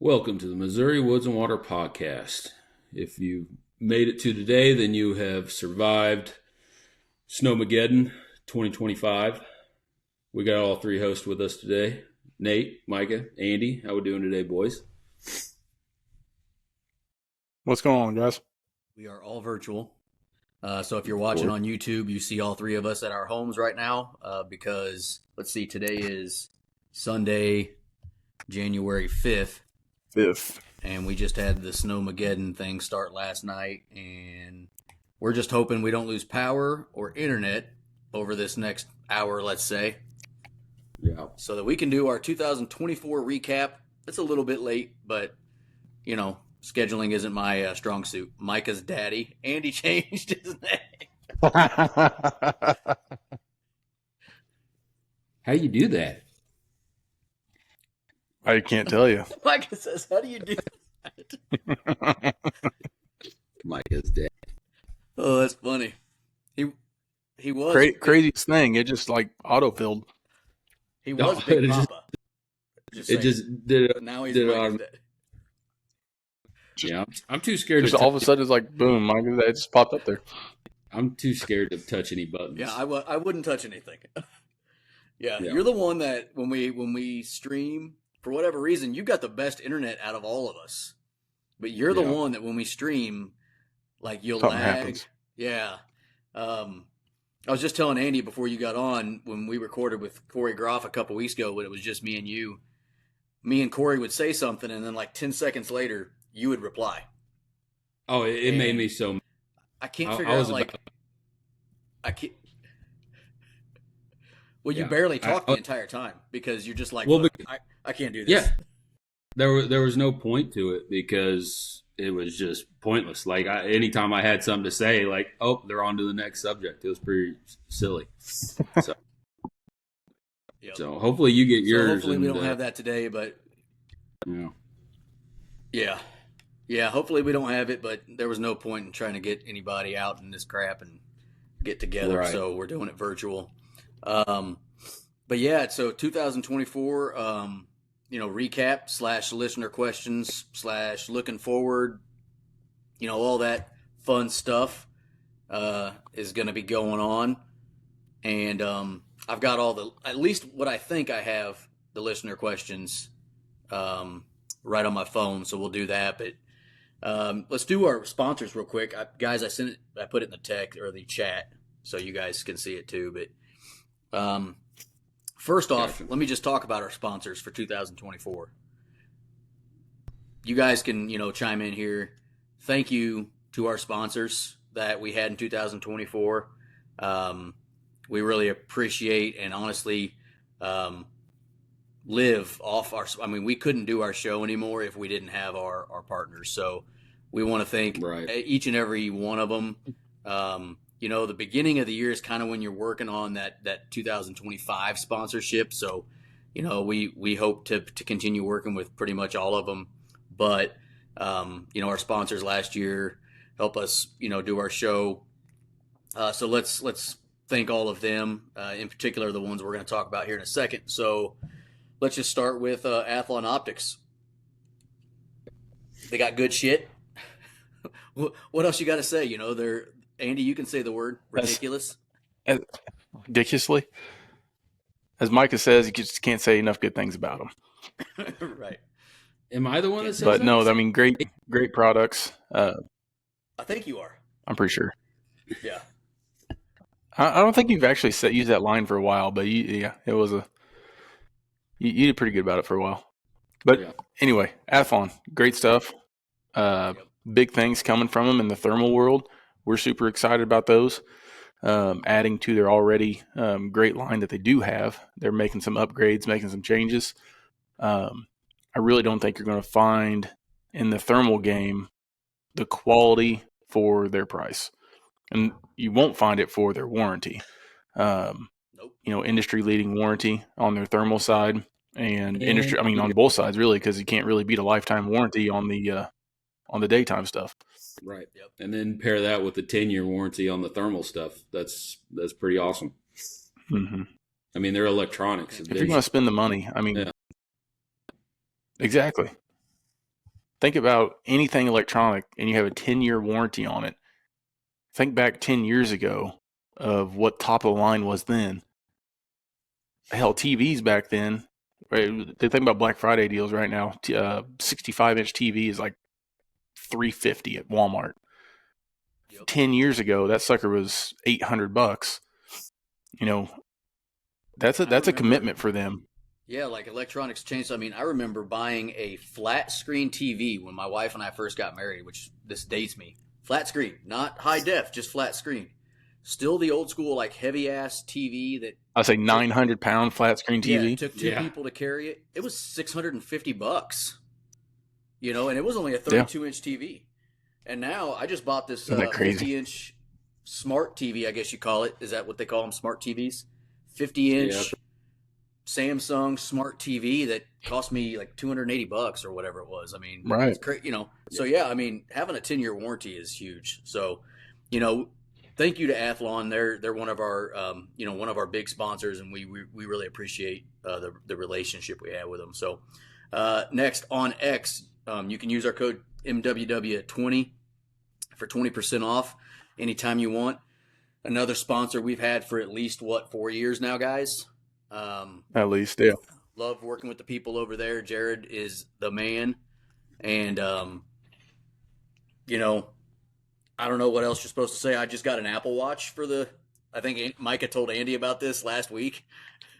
Welcome to the Missouri Woods and Water Podcast. If you made it to today, then you have survived Snowmageddon 2025. We got all three hosts with us today. Nate, Micah, Andy. How we doing today, boys? What's going on, guys? We are all virtual. So if you're watching on YouTube, you see all three of us at our homes right now because, let's see, today is Sunday, January 5th. And we just had the Snowmageddon thing start last night, and we're just hoping we don't lose power or internet over this next hour, let's say. Yeah. So that we can do our 2024 recap. It's a little bit late, but, you know, scheduling isn't my strong suit. Micah's daddy, Andy, changed his name. How you do that? I can't tell you. Micah says, how do you do that? Micah's dad. Oh, that's funny. He was craziest thing. It just like autofilled. He was No, Big it Papa. It just did it. Now he's did it Micah's on- dad. Yeah, I'm too scared. Just all of a sudden, it's like boom, it just popped up there. I'm too scared to touch any buttons. Yeah, I wouldn't touch anything. Yeah, Yeah. you're the one that when we stream, for whatever reason, you got the best internet out of all of us. But you're the Yeah. one that when we stream, like you'll Something lag. happens. Yeah. I was just telling Andy before you got on when we recorded with Corey Groff a couple weeks ago when it was just me and you. Me and Corey would say something, and then like 10 seconds later, you would reply. Oh, it made me so. I can't I figure was out like about- I can't. Well, you Yeah. barely talk the entire time because you're just like, Well, "Look, I can't do this. Yeah, there was no point to it because it was just pointless. Like anytime I had something to say, like, oh, they're on to the next subject. It was pretty silly. So, Yep. so hopefully you get So yours. hopefully we and, don't have that today, but Yeah. yeah, hopefully we don't have it. But there was no point in trying to get anybody out in this crap and get together, Right. so we're doing it virtual. But yeah, so 2024, recap / listener questions / looking forward, all that fun stuff is going to be going on. And I've got at least what I think I have the listener questions right on my phone, so we'll do that. But let's do our sponsors real quick. Guys, I put it in the text or the chat so you guys can see it too. But first off, Gotcha. let me just talk about our sponsors for 2024. You guys can, chime in here. Thank you to our sponsors that we had in 2024. We really appreciate and honestly live off we couldn't do our show anymore if we didn't have our partners. So we want to thank each and every one of them. The beginning of the year is kind of when you're working on that 2025 sponsorship. So, we hope to continue working with pretty much all of them. But, our sponsors last year help us, do our show. So let's thank all of them, in particular the ones we're going to talk about here in a second. So let's just start with Athlon Optics. They got good shit. What else you got to say? They're Andy, you can say the word ridiculous. Ridiculously. As Micah says, you just can't say enough good things about them. Right. Am I the one that says But that? no, I mean, great products. I think you are. I'm pretty sure. Yeah. I don't think you've actually used that line for a while, but it was you did pretty good about it for a while. But anyway, Athlon, great stuff. Big things coming from them in the thermal world. We're super excited about those. Adding to their already great line that they do have. They're making some upgrades, making some changes. I really don't think you're going to find in the thermal game the quality for their price. And you won't find it for their warranty. Nope. Industry leading warranty on their thermal side and on both sides really, because you can't really beat a lifetime warranty on the daytime stuff. Right. Yep. And then pair that with the 10-year warranty on the thermal stuff. That's pretty awesome. Mm-hmm. I mean, they're electronics. If you're going to spend the money, exactly. think about anything electronic and you have a 10-year warranty on it. Think back 10 years ago of what top of the line was then. Hell, TVs back then, right? They think about Black Friday deals right now. 65-inch TV is like $350 at Walmart. Yep. 10 years ago, that sucker was $800. You know, that's a commitment for them. Yeah, like electronics changed. I mean, I remember buying a flat screen TV when my wife and I first got married, which this dates me. Flat screen, not high def, just flat screen. Still the old school, like heavy ass TV that I say 900-pound flat screen TV. Yeah, it took two people to carry it. It was $650, you know, and it was only a 32-inch TV. And now I just bought this 50-inch smart TV, I guess you call it. Is that what they call them? Smart TVs? 50-inch Samsung smart TV that cost me like $280 or whatever it was. I mean, right. It's crazy, you know. So yeah, I mean, having a 10-year warranty is huge. So, you know, thank you to Athlon. They're one of our one of our big sponsors, and we really appreciate the relationship we have with them. So next on X, you can use our code MWW20 for 20% off anytime you want. Another sponsor we've had for at least 4 years now, guys. At least, yeah. Love working with the people over there. Jared is the man, and you know, I don't know what else you're supposed to say. I just got an Apple Watch I think Micah told Andy about this last week.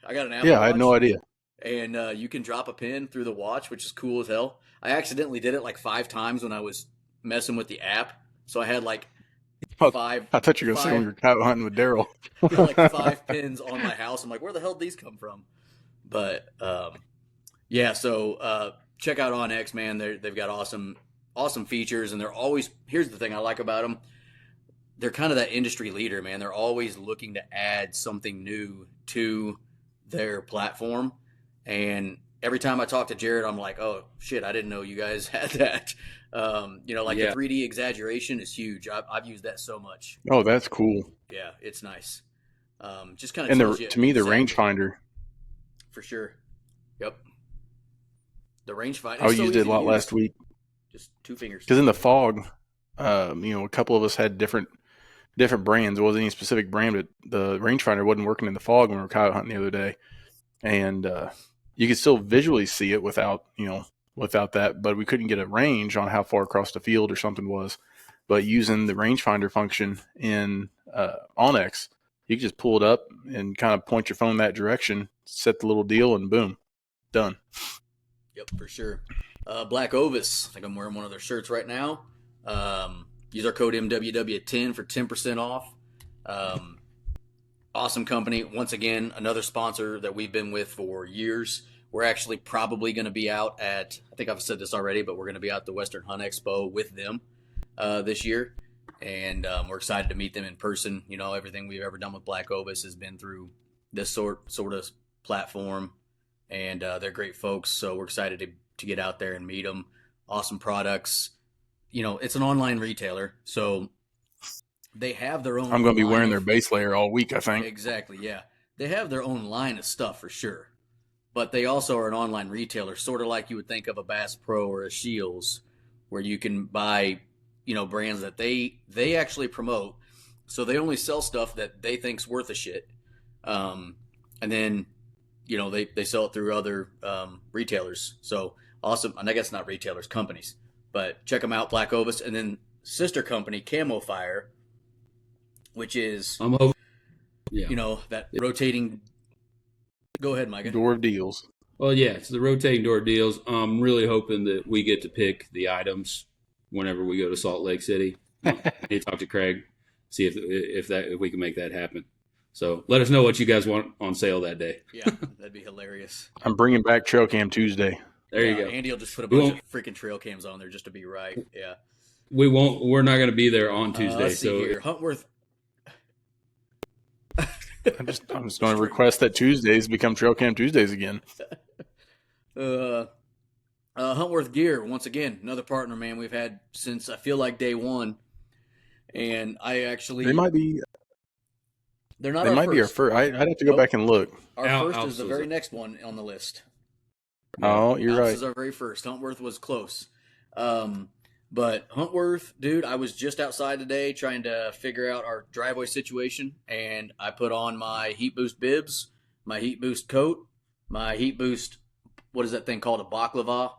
I got an Apple Watch. Yeah, I had no idea. And you can drop a pin through the watch, which is cool as hell. I accidentally did it like 5 times when I was messing with the app. So I had like 5. I thought you were going to say when you were coyote hunting with Daryl. Like 5 pins on my house. I'm like, where the hell did these come from? But yeah, so check out OnX, man. They've got awesome features, and they're always, here's the thing I like about them. They're kind of that industry leader, man. They're always looking to add something new to their platform. And every time I talk to Jared, I'm like, oh shit, I didn't know you guys had that. The 3D exaggeration is huge. I've used that so much. Oh, that's cool. Yeah, it's nice. Just kind of, and to me, the rangefinder. For sure. Yep. The rangefinder. I used it a lot last week. Just 2 fingers. Because in the fog, a couple of us had different brands. It wasn't any specific brand, but the rangefinder wasn't working in the fog when we were coyote hunting the other day. And you could still visually see it without that, but we couldn't get a range on how far across the field or something was. But using the rangefinder function in OnX, you can just pull it up and kind of point your phone that direction, set the little deal, and boom, done. Yep, for sure. Black Ovis, I think I'm wearing one of their shirts right now. Use our code MWW10 for 10% off. Awesome company. Once again, another sponsor that we've been with for years. We're actually probably going to be out at, I think I've said this already, but we're going to be out at the Western Hunt Expo with them this year. And we're excited to meet them in person. You know, everything we've ever done with Black Ovis has been through this sort of platform. And they're great folks. So we're excited to get out there and meet them. Awesome products. You know, it's an online retailer. So they have their own. I'm going to be wearing their base layer all week, I think. Exactly, yeah. They have their own line of stuff for sure. But they also are an online retailer, sort of like you would think of a Bass Pro or a Shields, where you can buy, brands that they actually promote. So they only sell stuff that they think's worth a shit. And then, they sell it through other retailers. So awesome. And I guess not retailers, companies. But check them out, Black Ovis. And then sister company, Camofire, which is, that rotating. Go ahead, Micah. Door of deals. Well, yeah, it's the rotating door deals. I'm really hoping that we get to pick the items whenever we go to Salt Lake City. I need to talk to Craig, see if we can make that happen. So let us know what you guys want on sale that day. Yeah, that'd be hilarious. I'm bringing back Trail Cam Tuesday. There you go. Andy will just put a bunch of freaking trail cams on there just to be right. Yeah. We're not going to be there on Tuesday. Let's see here. Huntworth. I'm just going to request that Tuesdays become Trail Cam Tuesdays again. Huntworth Gear, once again, another partner, man, we've had since I feel like day one. And I actually. They might be. They're not. They might be our first. I'd have to go back and look. Our first is the very next one on the list. Oh, you're right. This is our very first. Huntworth was close. But Huntworth, dude, I was just outside today trying to figure out our driveway situation, and I put on my Heat Boost bibs, my Heat Boost coat, my Heat Boost, what is that thing called, a baklava?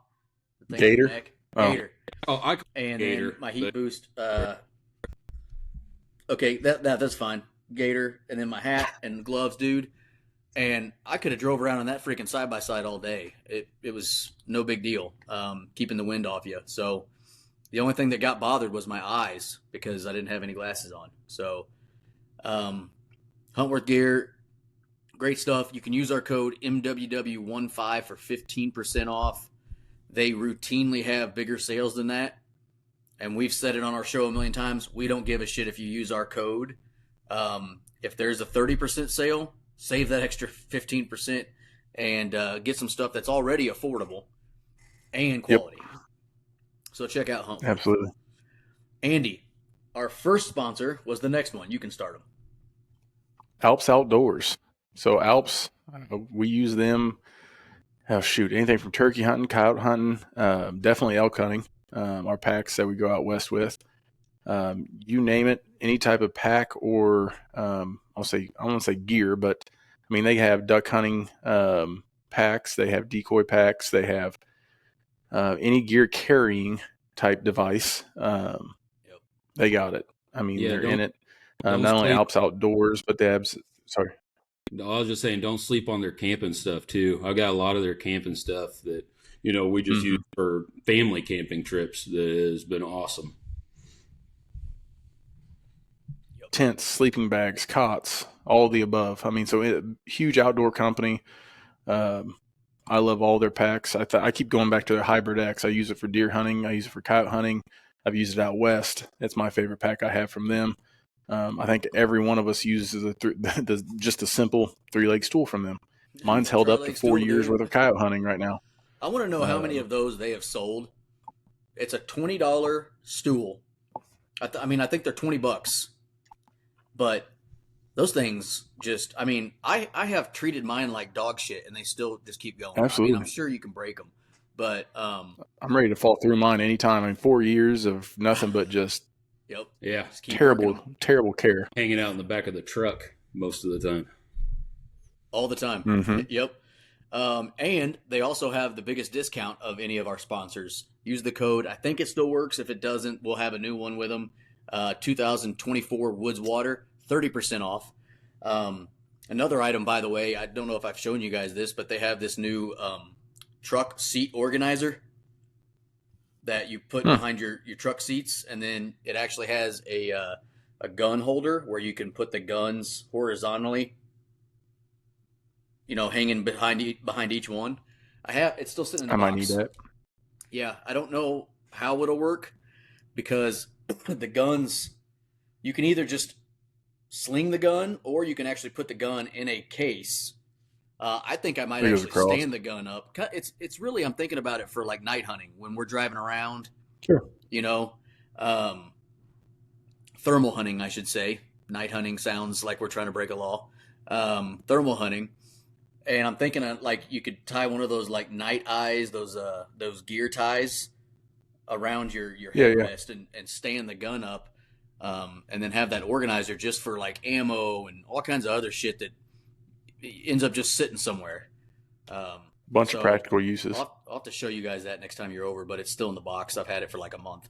The thing Gator? on the neck? Gator. And Gator, then my Heat Boost, okay, that's fine. Gator, and then my hat and gloves, dude. And I could have drove around on that freaking side-by-side all day. It was no big deal, keeping the wind off you. So the only thing that got bothered was my eyes because I didn't have any glasses on. So Huntworth gear, great stuff. You can use our code MWW15 for 15% off. They routinely have bigger sales than that. And we've said it on our show a million times. We don't give a shit if you use our code. If there's a 30% sale, save that extra 15% and get some stuff that's already affordable and quality. Yep. So check out Huntworth. Absolutely. Andy, our first sponsor was the next one. You can start them. Alps Outdoors. So Alps, we use them. Anything from turkey hunting, coyote hunting, definitely elk hunting. Our packs that we go out west with. You name it, any type of pack or I won't say gear, but I mean they have duck hunting packs, they have decoy packs, they have any gear carrying type device. They got it. I mean they're in it. Not only Alps Outdoors, but they have. Sorry. I was just saying, don't sleep on their camping stuff too. I got a lot of their camping stuff that we just use for family camping trips. That has been awesome. Tents, sleeping bags, cots, all of the above. I mean, so huge outdoor company. I love all their packs. I keep going back to their Hybrid X. I use it for deer hunting. I use it for coyote hunting. I've used it out west. It's my favorite pack I have from them. I think every one of us uses just a simple 3-leg stool from them. Mine's held up to 4 years worth of coyote hunting right now. I want to know how many of those they have sold. It's a $20 stool. I think they're $20. But those things I have treated mine like dog shit, and they still just keep going. Absolutely. I'm sure you can break them, but I'm ready to fall through mine anytime. I mean, 4 years of nothing but just terrible care. Hanging out in the back of the truck most of the time. All the time. Mm-hmm. Yep. And they also have the biggest discount of any of our sponsors. Use the code. I think it still works. If it doesn't, we'll have a new one with them. 2024 Woods Water, 30% off. Another item, by the way, I don't know if I've shown you guys this, but they have this new truck seat organizer that you put behind your truck seats, and then it actually has a gun holder where you can put the guns horizontally, hanging behind each one. It's still sitting in the box. I might need that. Yeah, I don't know how it'll work because the guns, you can either just sling the gun or you can actually put the gun in a case. I think I might actually stand the gun up. It's really, I'm thinking about it for like night hunting when we're driving around. Sure. Thermal hunting, I should say. Night hunting sounds like we're trying to break a law. Thermal hunting. And I'm thinking like you could tie one of those like night eyes, those gear ties around your headrest and stand the gun up, and then have that organizer just for like ammo and all kinds of other shit that ends up just sitting somewhere. Bunch of practical uses. I'll have to show you guys that next time you're over, but it's still in the box. I've had it for like a month.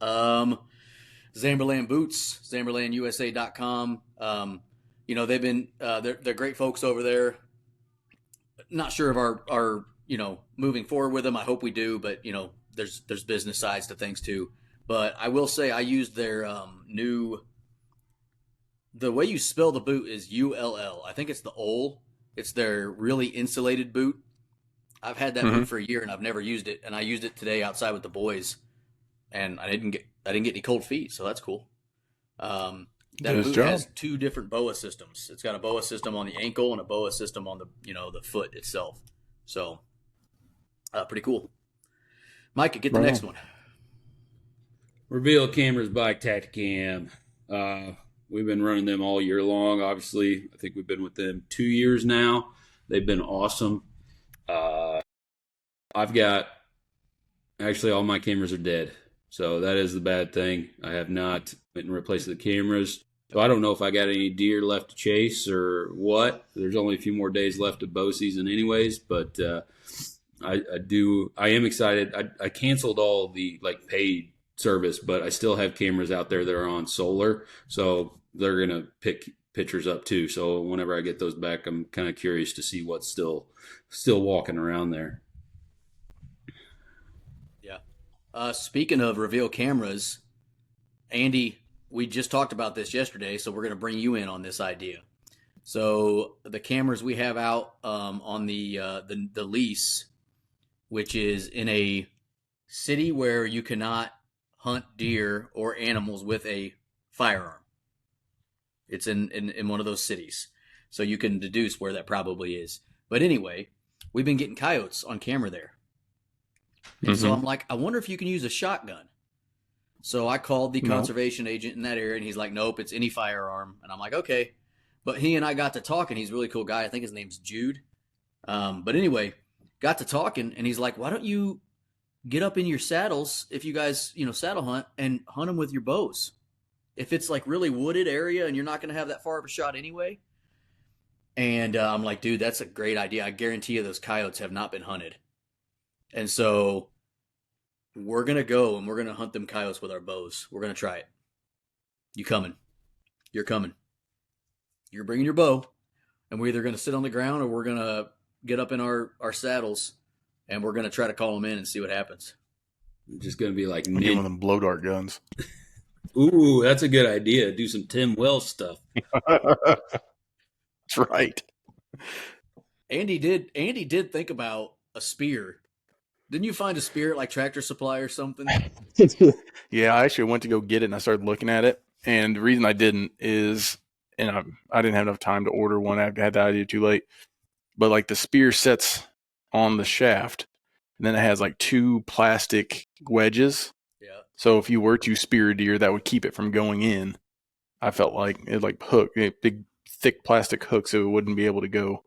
Zamberlan Boots, ZamberlanUSA.com. They've been they're great folks over there. Not sure of our moving forward with them. I hope we do, but there's business sides to things too. But I will say I used their the way you spell the boot is ULL. I think it's the OL. It's their really insulated boot. I've had that boot for a year and I've never used it, and I used it today outside with the boys, and I didn't get any cold feet, so that's cool. That boot has 2 different BOA systems. It's got a BOA system on the ankle and a BOA system on the the foot itself. So pretty cool. Mike, get the next one. Reveal cameras by Tactacam. We've been running them all year long. Obviously, I think we've been with them 2 years now. They've been awesome. I've got Actually, all my cameras are dead. So that is the bad thing. I have not went and replaced the cameras. So I don't know if I got any deer left to chase or what. There's only a few more days left of bow season anyways, but I am excited. I canceled all the paid service, but I still have cameras out there that are on solar. So they're going to pick pictures up too. So whenever I get those back, I'm kind of curious to see what's still walking around there. Yeah. Speaking of reveal cameras, Andy, we just talked about this yesterday, so we're going to bring you in on this idea. So the cameras we have out on the lease, which is in a city where you cannot hunt deer or animals with a firearm. It's in one of those cities. So you can deduce where that probably is. But anyway, we've been getting coyotes on camera there. And so I'm like, I wonder if you can use a shotgun. So I called the conservation agent in that area, and he's like, nope, it's any firearm. And I'm like, okay. But he and I got to talking. He's a really cool guy. I think his name's Jude. But anyway, got to talking, and he's like, why don't you get up in your saddles if you guys, saddle hunt and hunt them with your bows? If it's like really wooded area and you're not going to have that far of a shot anyway. And I'm like, dude, that's a great idea. I guarantee you those coyotes have not been hunted. And so we're going to go and we're going to hunt them coyotes with our bows. We're going to try it. You coming? You're coming. You're bringing your bow, and we're either going to sit on the ground or we're going to get up in our saddles, and we're going to try to call them in and see what happens. Just going to be like one of them blow dart guns. Ooh, that's a good idea. Do some Tim Wells stuff. That's right. Andy did think about a spear. Didn't you find a spear at like Tractor Supply or something? Yeah, I actually went to go get it, and I started looking at it. And the reason I didn't is, and I didn't have enough time to order one. I had that idea too late. But like the spear sets on the shaft, and then it has like 2 plastic wedges. Yeah. So if you were to spear a deer, that would keep it from going in. I felt like it big thick plastic hooks, so it wouldn't be able to go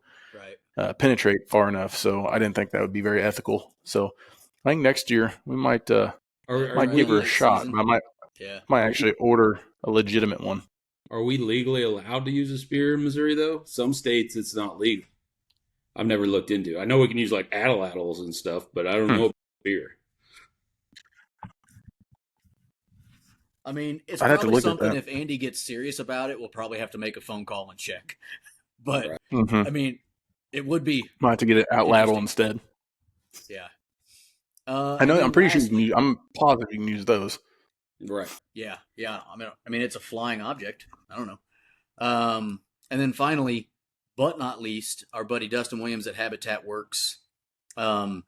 penetrate far enough. So I didn't think that would be very ethical. So I think next year we might give her a shot. I might actually order a legitimate one. Are we legally allowed to use a spear in Missouri though? Some states it's not legal. I've never looked into. I know we can use like atlatls and stuff, but I don't know about spear. I mean, it's probably something if Andy gets serious about it, we'll probably have to make a phone call and check. But, I mean, it would be. Might have to get it atlatl instead. Yeah. I'm pretty sure you can use, I'm positive you can use those. Right. Yeah. I mean, it's a flying object. I don't know. And then finally, but not least, our buddy Dustin Williams at Habitat Works, doing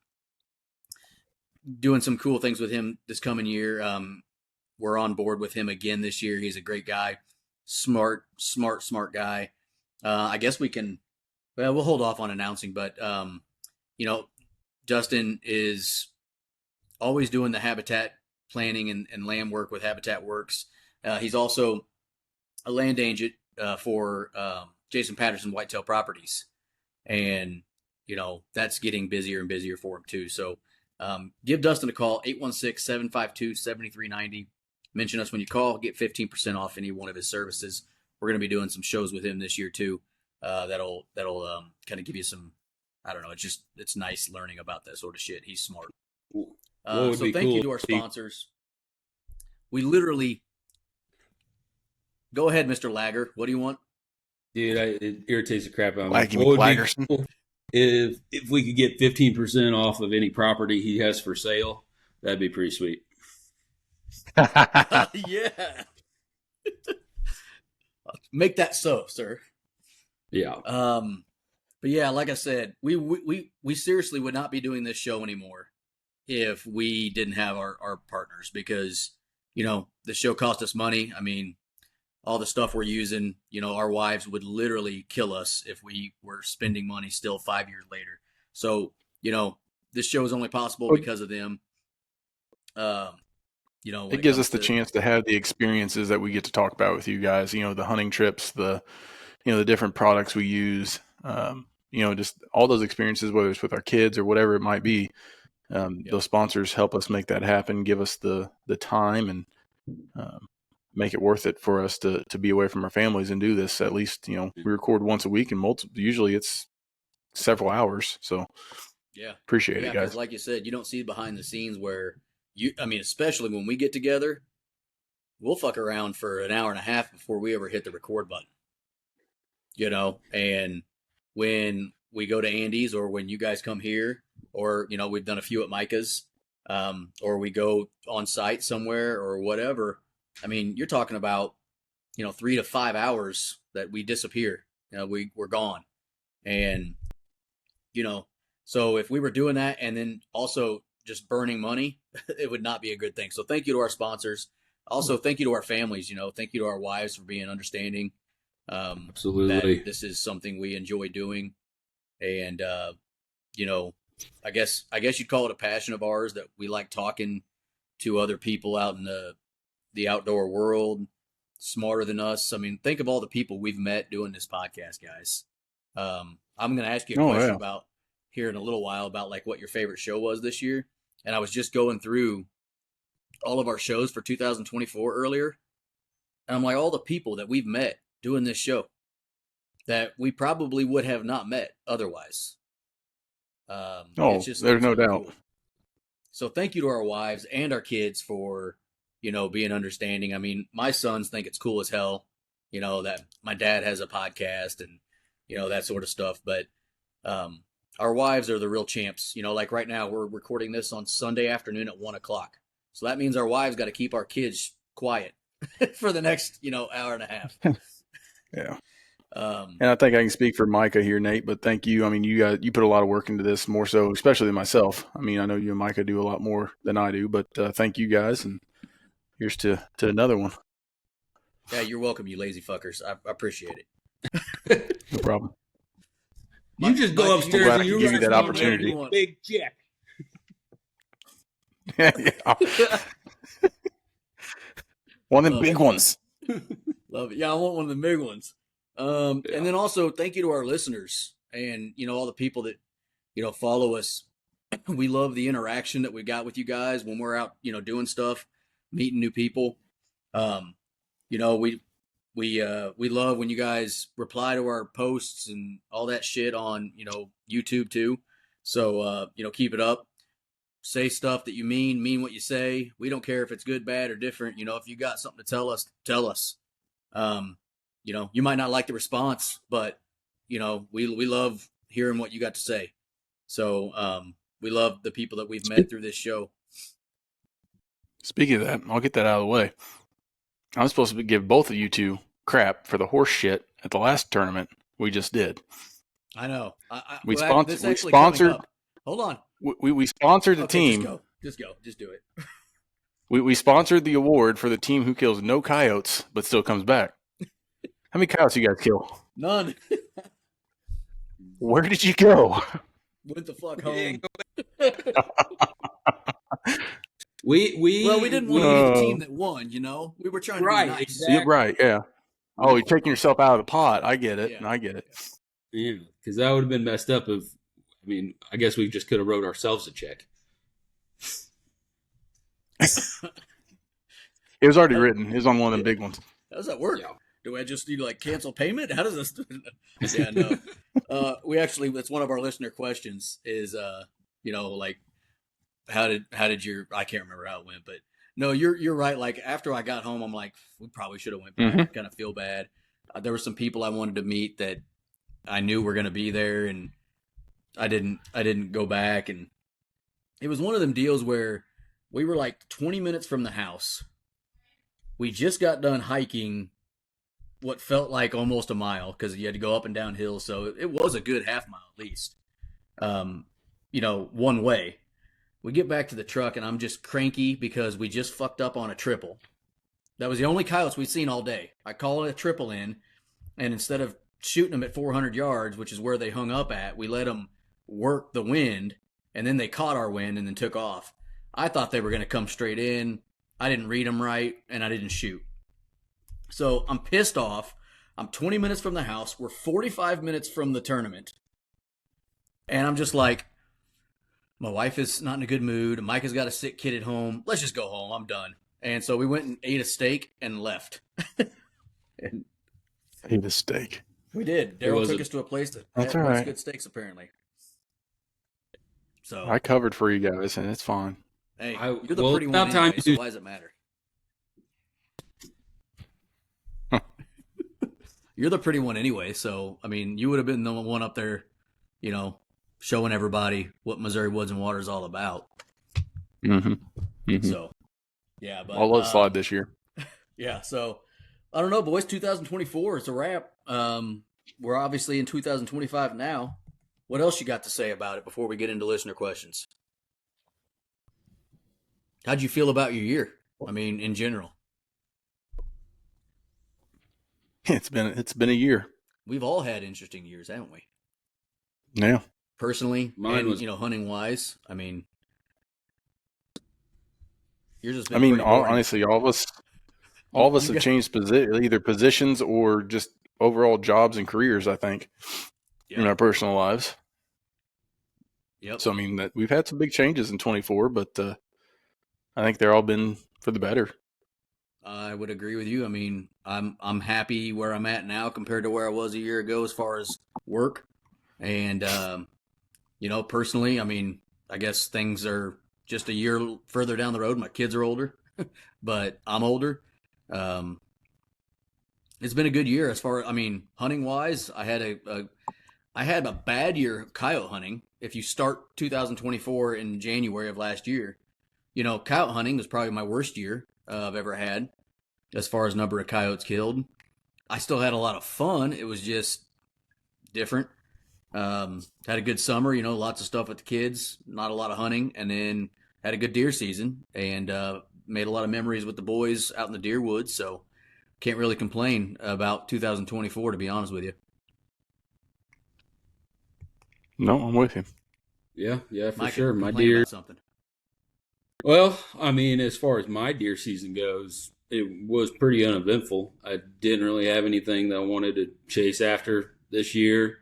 some cool things with him this coming year. We're on board with him again this year. He's a great guy, smart guy. I guess we'll hold off on announcing, but Dustin is always doing the habitat planning and land work with Habitat Works. He's also a land agent for Jason Patterson Whitetail Properties, and that's getting busier and busier for him too. So give Dustin a call, 816-752-7390. Mention us when you call, get 15% off any one of his services. We're going to be doing some shows with him this year too. That'll kind of give you some, I don't know. It's nice learning about that sort of shit. He's smart. So thank you to our sponsors. We literally go ahead, Mr. Lagger. What do you want? Dude, it irritates the crap out of me. What would be cool if we could get 15% off of any property he has for sale? That'd be pretty sweet. Yeah. Make that so, sir. Yeah. But yeah, like I said, we seriously would not be doing this show anymore if we didn't have our partners, because the show cost us money. I mean, all the stuff we're using, our wives would literally kill us if we were spending money still 5 years later. So, this show is only possible because of them. It gives us the chance to have the experiences that we get to talk about with you guys, the hunting trips, the different products we use, just all those experiences, whether it's with our kids or whatever it might be. Those sponsors help us make that happen, give us the time, and make it worth it for us to be away from our families and do this. At least, we record once a week, and usually it's several hours. So appreciate it, guys. Because like you said, you don't see behind the scenes where especially when we get together, we'll fuck around for an hour and a half before we ever hit the record button. And when we go to Andy's, or when you guys come here, or, we've done a few at Micah's, or we go on site somewhere or whatever. I mean, you're talking about, 3 to 5 hours that we disappear. We're gone. And, so if we were doing that and then also just burning money, it would not be a good thing. So thank you to our sponsors. Also, thank you to our families. Thank you to our wives for being understanding. Absolutely. That this is something we enjoy doing. And, I guess you'd call it a passion of ours, that we like talking to other people out in the outdoor world, smarter than us. I mean, think of all the people we've met doing this podcast, guys. I'm going to ask you a question about here in a little while about like what your favorite show was this year. And I was just going through all of our shows for 2024 earlier. And I'm like, all the people that we've met doing this show that we probably would have not met otherwise. There's no doubt. Cool. So thank you to our wives and our kids for, being understanding. I mean, my sons think it's cool as hell, that my dad has a podcast and, that sort of stuff. But our wives are the real champs. Like right now, we're recording this on Sunday afternoon at 1:00. So that means our wives got to keep our kids quiet for the next, hour and a half. Yeah. And I think I can speak for Micah here, Nate, but thank you. I mean, you put a lot of work into this, more so, especially than myself. I mean, I know you and Micah do a lot more than I do, but thank you guys. And here's to another one. Yeah, you're welcome, you lazy fuckers. I appreciate it. No problem. You just go upstairs and you give me that opportunity. Big check. Yeah. One of the big ones. Love it. Yeah, I want one of the big ones. And then also thank you to our listeners and, all the people that, follow us. We love the interaction that we got with you guys when we're out, doing stuff, meeting new people. We love when you guys reply to our posts and all that shit on, YouTube too. So, keep it up. Say stuff that you mean what you say. We don't care if it's good, bad, or different. If you got something to tell us, tell us. You might not like the response, but, we love hearing what you got to say. So we love the people that we've met through this show. Speaking of that, I'll get that out of the way. I'm supposed to give both of you two crap for the horse shit at the last tournament we just did. I know. We sponsored. Hold on. We sponsored the team. Just go. Just do it. We sponsored the award for the team who kills no coyotes, but still comes back. How many coyotes you guys kill? None. Where did you go? Went the fuck home. We didn't want to be the team that won, We were trying to be nice. Exactly. Right, yeah. Oh, you're taking yourself out of the pot. I get it. Yeah. I get it. Yeah, because that would have been messed up I guess we just could have wrote ourselves a check. It was already written. It was on one of the big ones. How does that work? Yeah. Do I just need to cancel payment? How does this? Yeah, no. We actually, that's one of our listener questions is, how did your, I can't remember how it went, but no, you're right. Like after I got home, I'm like, we probably should have went back. Mm-hmm. Kind of feel bad. There were some people I wanted to meet that I knew were going to be there, and I didn't go back. And it was one of them deals where we were like 20 minutes from the house. We just got done hiking what felt like almost a mile because you had to go up and down hills. So it was a good half mile at least, one way. We get back to the truck and I'm just cranky because we just fucked up on a triple. That was the only coyotes we'd seen all day. I call it a triple in, and instead of shooting them at 400 yards, which is where they hung up at, we let them work the wind, and then they caught our wind and then took off. I thought they were going to come straight in. I didn't read them right, and I didn't shoot. So I'm pissed off. I'm 20 minutes from the house. We're 45 minutes from the tournament. And I'm just like, My wife is not in a good mood. Mike has got a sick kid at home. Let's just go home. I'm done. And so we went and ate a steak and left. And ate a steak. We did. Daryl took us to a place that That's makes right. good steaks, apparently. So I covered for you guys, and it's fine. Hey, you're the pretty one anyway, so why does it matter? You're the pretty one anyway, so, I mean, you would have been the one up there, you know, showing everybody what Missouri Woods and Water is all about. Mm-hmm. Mm-hmm. So, yeah. But I'll let it slide this year. Yeah, so, I don't know, boys, 2024 is a wrap. We're obviously in 2025 now. What else you got to say about it before we get into listener questions? How'd you feel about your year? I mean, in general. It's been a year. We've all had interesting years, haven't we? Yeah. Personally, hunting wise. I mean, yours has been honestly, all of us have changed either positions or just overall jobs and careers, I think, in our personal lives. Yep. So, I mean, that we've had some big changes in 24, but I think they're all been for the better. I would agree with you. I mean, I'm happy where I'm at now compared to where I was a year ago as far as work. And, personally, I mean, I guess things are just a year further down the road. My kids are older, but I'm older. It's been a good year as far, hunting wise. I had a bad year coyote hunting. If you start 2024 in January of last year, coyote hunting was probably my worst year I've ever had as far as number of coyotes killed. I still had a lot of fun. It was just different. Had a good summer, lots of stuff with the kids, not a lot of hunting, and then had a good deer season and made a lot of memories with the boys out in the deer woods. So can't really complain about 2024, to be honest with you. No, I'm with you. Yeah, for Mike, sure. My deer. deer. About something. Well, I mean, as far as my deer season goes, it was pretty uneventful. I didn't really have anything that I wanted to chase after this year.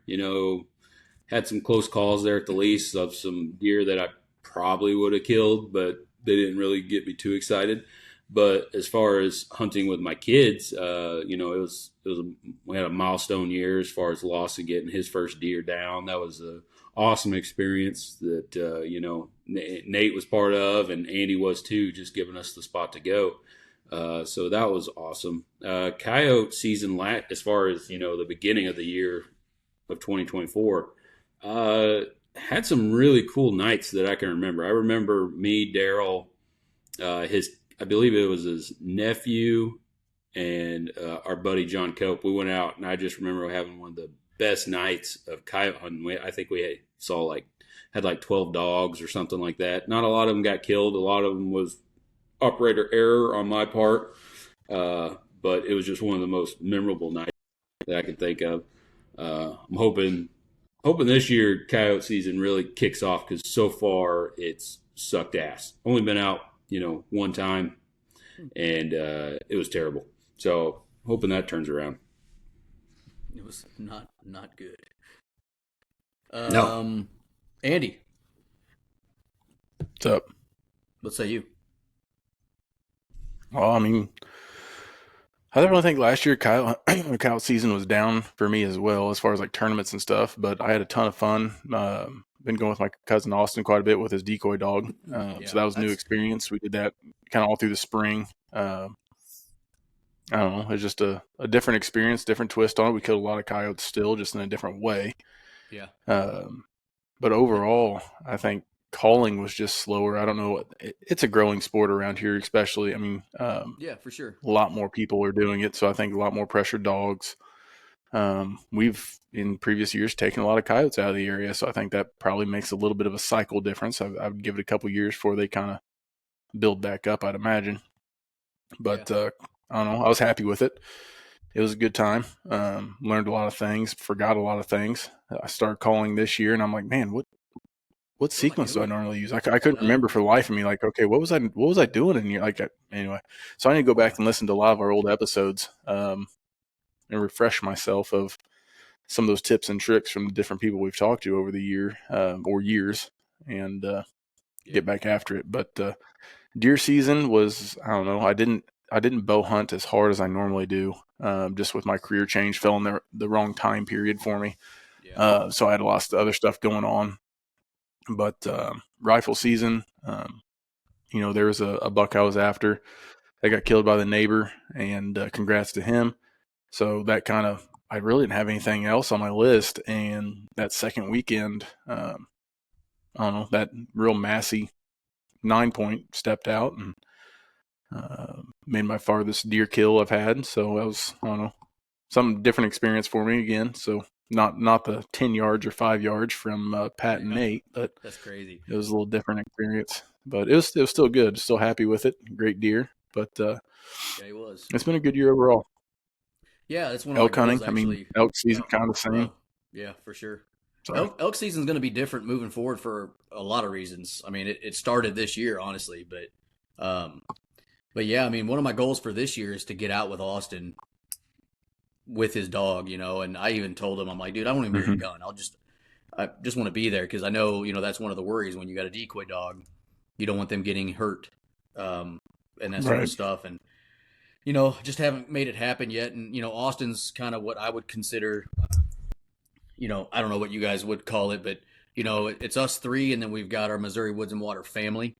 Had some close calls there at the least of some deer that I probably would have killed, but they didn't really get me too excited. But as far as hunting with my kids, we had a milestone year as far as Lawson getting his first deer down. That was an awesome experience that Nate was part of, and Andy was too, just giving us the spot to go. So that was awesome. Coyote season, as far as the beginning of the year of 2024, had some really cool nights that I can remember. I remember me, Daryl, I believe it was his nephew, and our buddy John Cope. We went out, and I just remember having one of the best nights of coyote hunting. I think we had like 12 dogs or something like that. Not a lot of them got killed. A lot of them was operator error on my part, but it was just one of the most memorable nights that I can think of. I'm hoping this year coyote season really kicks off because so far it's sucked ass. Only been out one time, and it was terrible. So hoping that turns around. It was not good. No. Andy, what's up? What say you? Well, I mean, I don't really think last year coyote season was down for me as well as far as like tournaments and stuff, but I had a ton of fun. Been going with my cousin Austin quite a bit with his decoy dog. So that was a new experience. We did that kind of all through the spring. I don't know. It was just a different experience, different twist on it. We killed a lot of coyotes still, just in a different way. Yeah. But overall, I think calling was just slower. I don't know. It's a growing sport around here, especially. I mean, yeah, for sure. A lot more people are doing it. So I think a lot more pressured dogs. We've in previous years taken a lot of coyotes out of the area. So I think that probably makes a little bit of a cycle difference. I would give it a couple years before they kind of build back up, I'd imagine. But I don't know. I was happy with it. It was a good time. Learned a lot of things, forgot a lot of things. I started calling this year and I'm like, man, what sequence do I normally use? I couldn't remember for the life of me. Like, okay, what was I doing in here? Anyway, so I need to go back and listen to a lot of our old episodes and refresh myself of some of those tips and tricks from the different people we've talked to over the year or years. and get back after it. But deer season was, I don't know, I didn't bow hunt as hard as I normally do. Just with my career change, fell in the wrong time period for me. Yeah. So I had lots of other stuff going on. But rifle season, there was a buck I was after that got killed by the neighbor, and congrats to him. So that I really didn't have anything else on my list. And that second weekend, I don't know, that real massy 9-point stepped out and made my farthest deer kill I've had. So that was, I don't know, some different experience for me again. So not the 10 yards or 5 yards from Pat and Nate, but that's crazy. It was a little different experience, but it was still good. Still happy with it. Great deer, but it was. It's been a good year overall. Yeah, it's one of elk my hunting. goals, actually. I mean, elk season kind of the same. Yeah, for sure. Elk season is going to be different moving forward for a lot of reasons. I mean, it started this year, honestly, but yeah, I mean, one of my goals for this year is to get out with Austin with his dog, and I even told him, I'm like, dude, I won't even bring a gun. I just want to be there because I know, that's one of the worries when you got a decoy dog. You don't want them getting hurt and that sort of stuff. And, just haven't made it happen yet. And, Austin's kind of what I would consider, I don't know what you guys would call it, but, it's us three, and then we've got our Missouri Woods and Water family.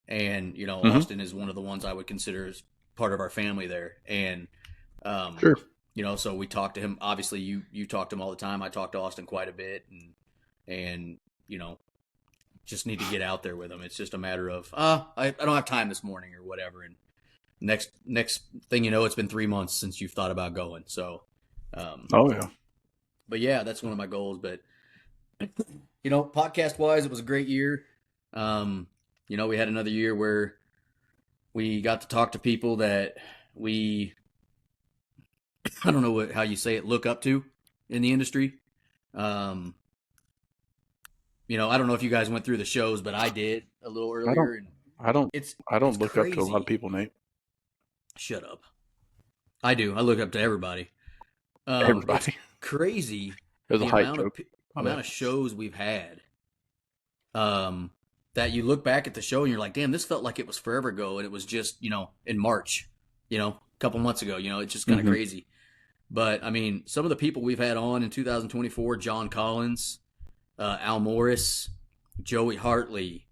And, Austin is one of the ones I would consider as part of our family there. And, sure. So we talked to him. Obviously, you talk to him all the time. I talk to Austin quite a bit, and just need to get out there with him. It's just a matter of I don't have time this morning or whatever. And next thing you know, it's been 3 months since you've thought about going. So, oh yeah. But yeah, that's one of my goals. But podcast wise, it was a great year. We had another year where we got to talk to people that we, I don't know how you say it, look up to in the industry. I don't know if you guys went through the shows, but I did a little earlier. I don't look crazy. up to a lot of people, Nate. Shut up. I do. I look up to everybody. Everybody. It's crazy. There's a hype joke. Amount of shows we've had. That you look back at the show and you're like, damn, this felt like it was forever ago, and it was just, in March, a couple months ago. It's just kind of crazy. But I mean, some of the people we've had on in 2024: John Collins, Al Morris, Joey Hartley,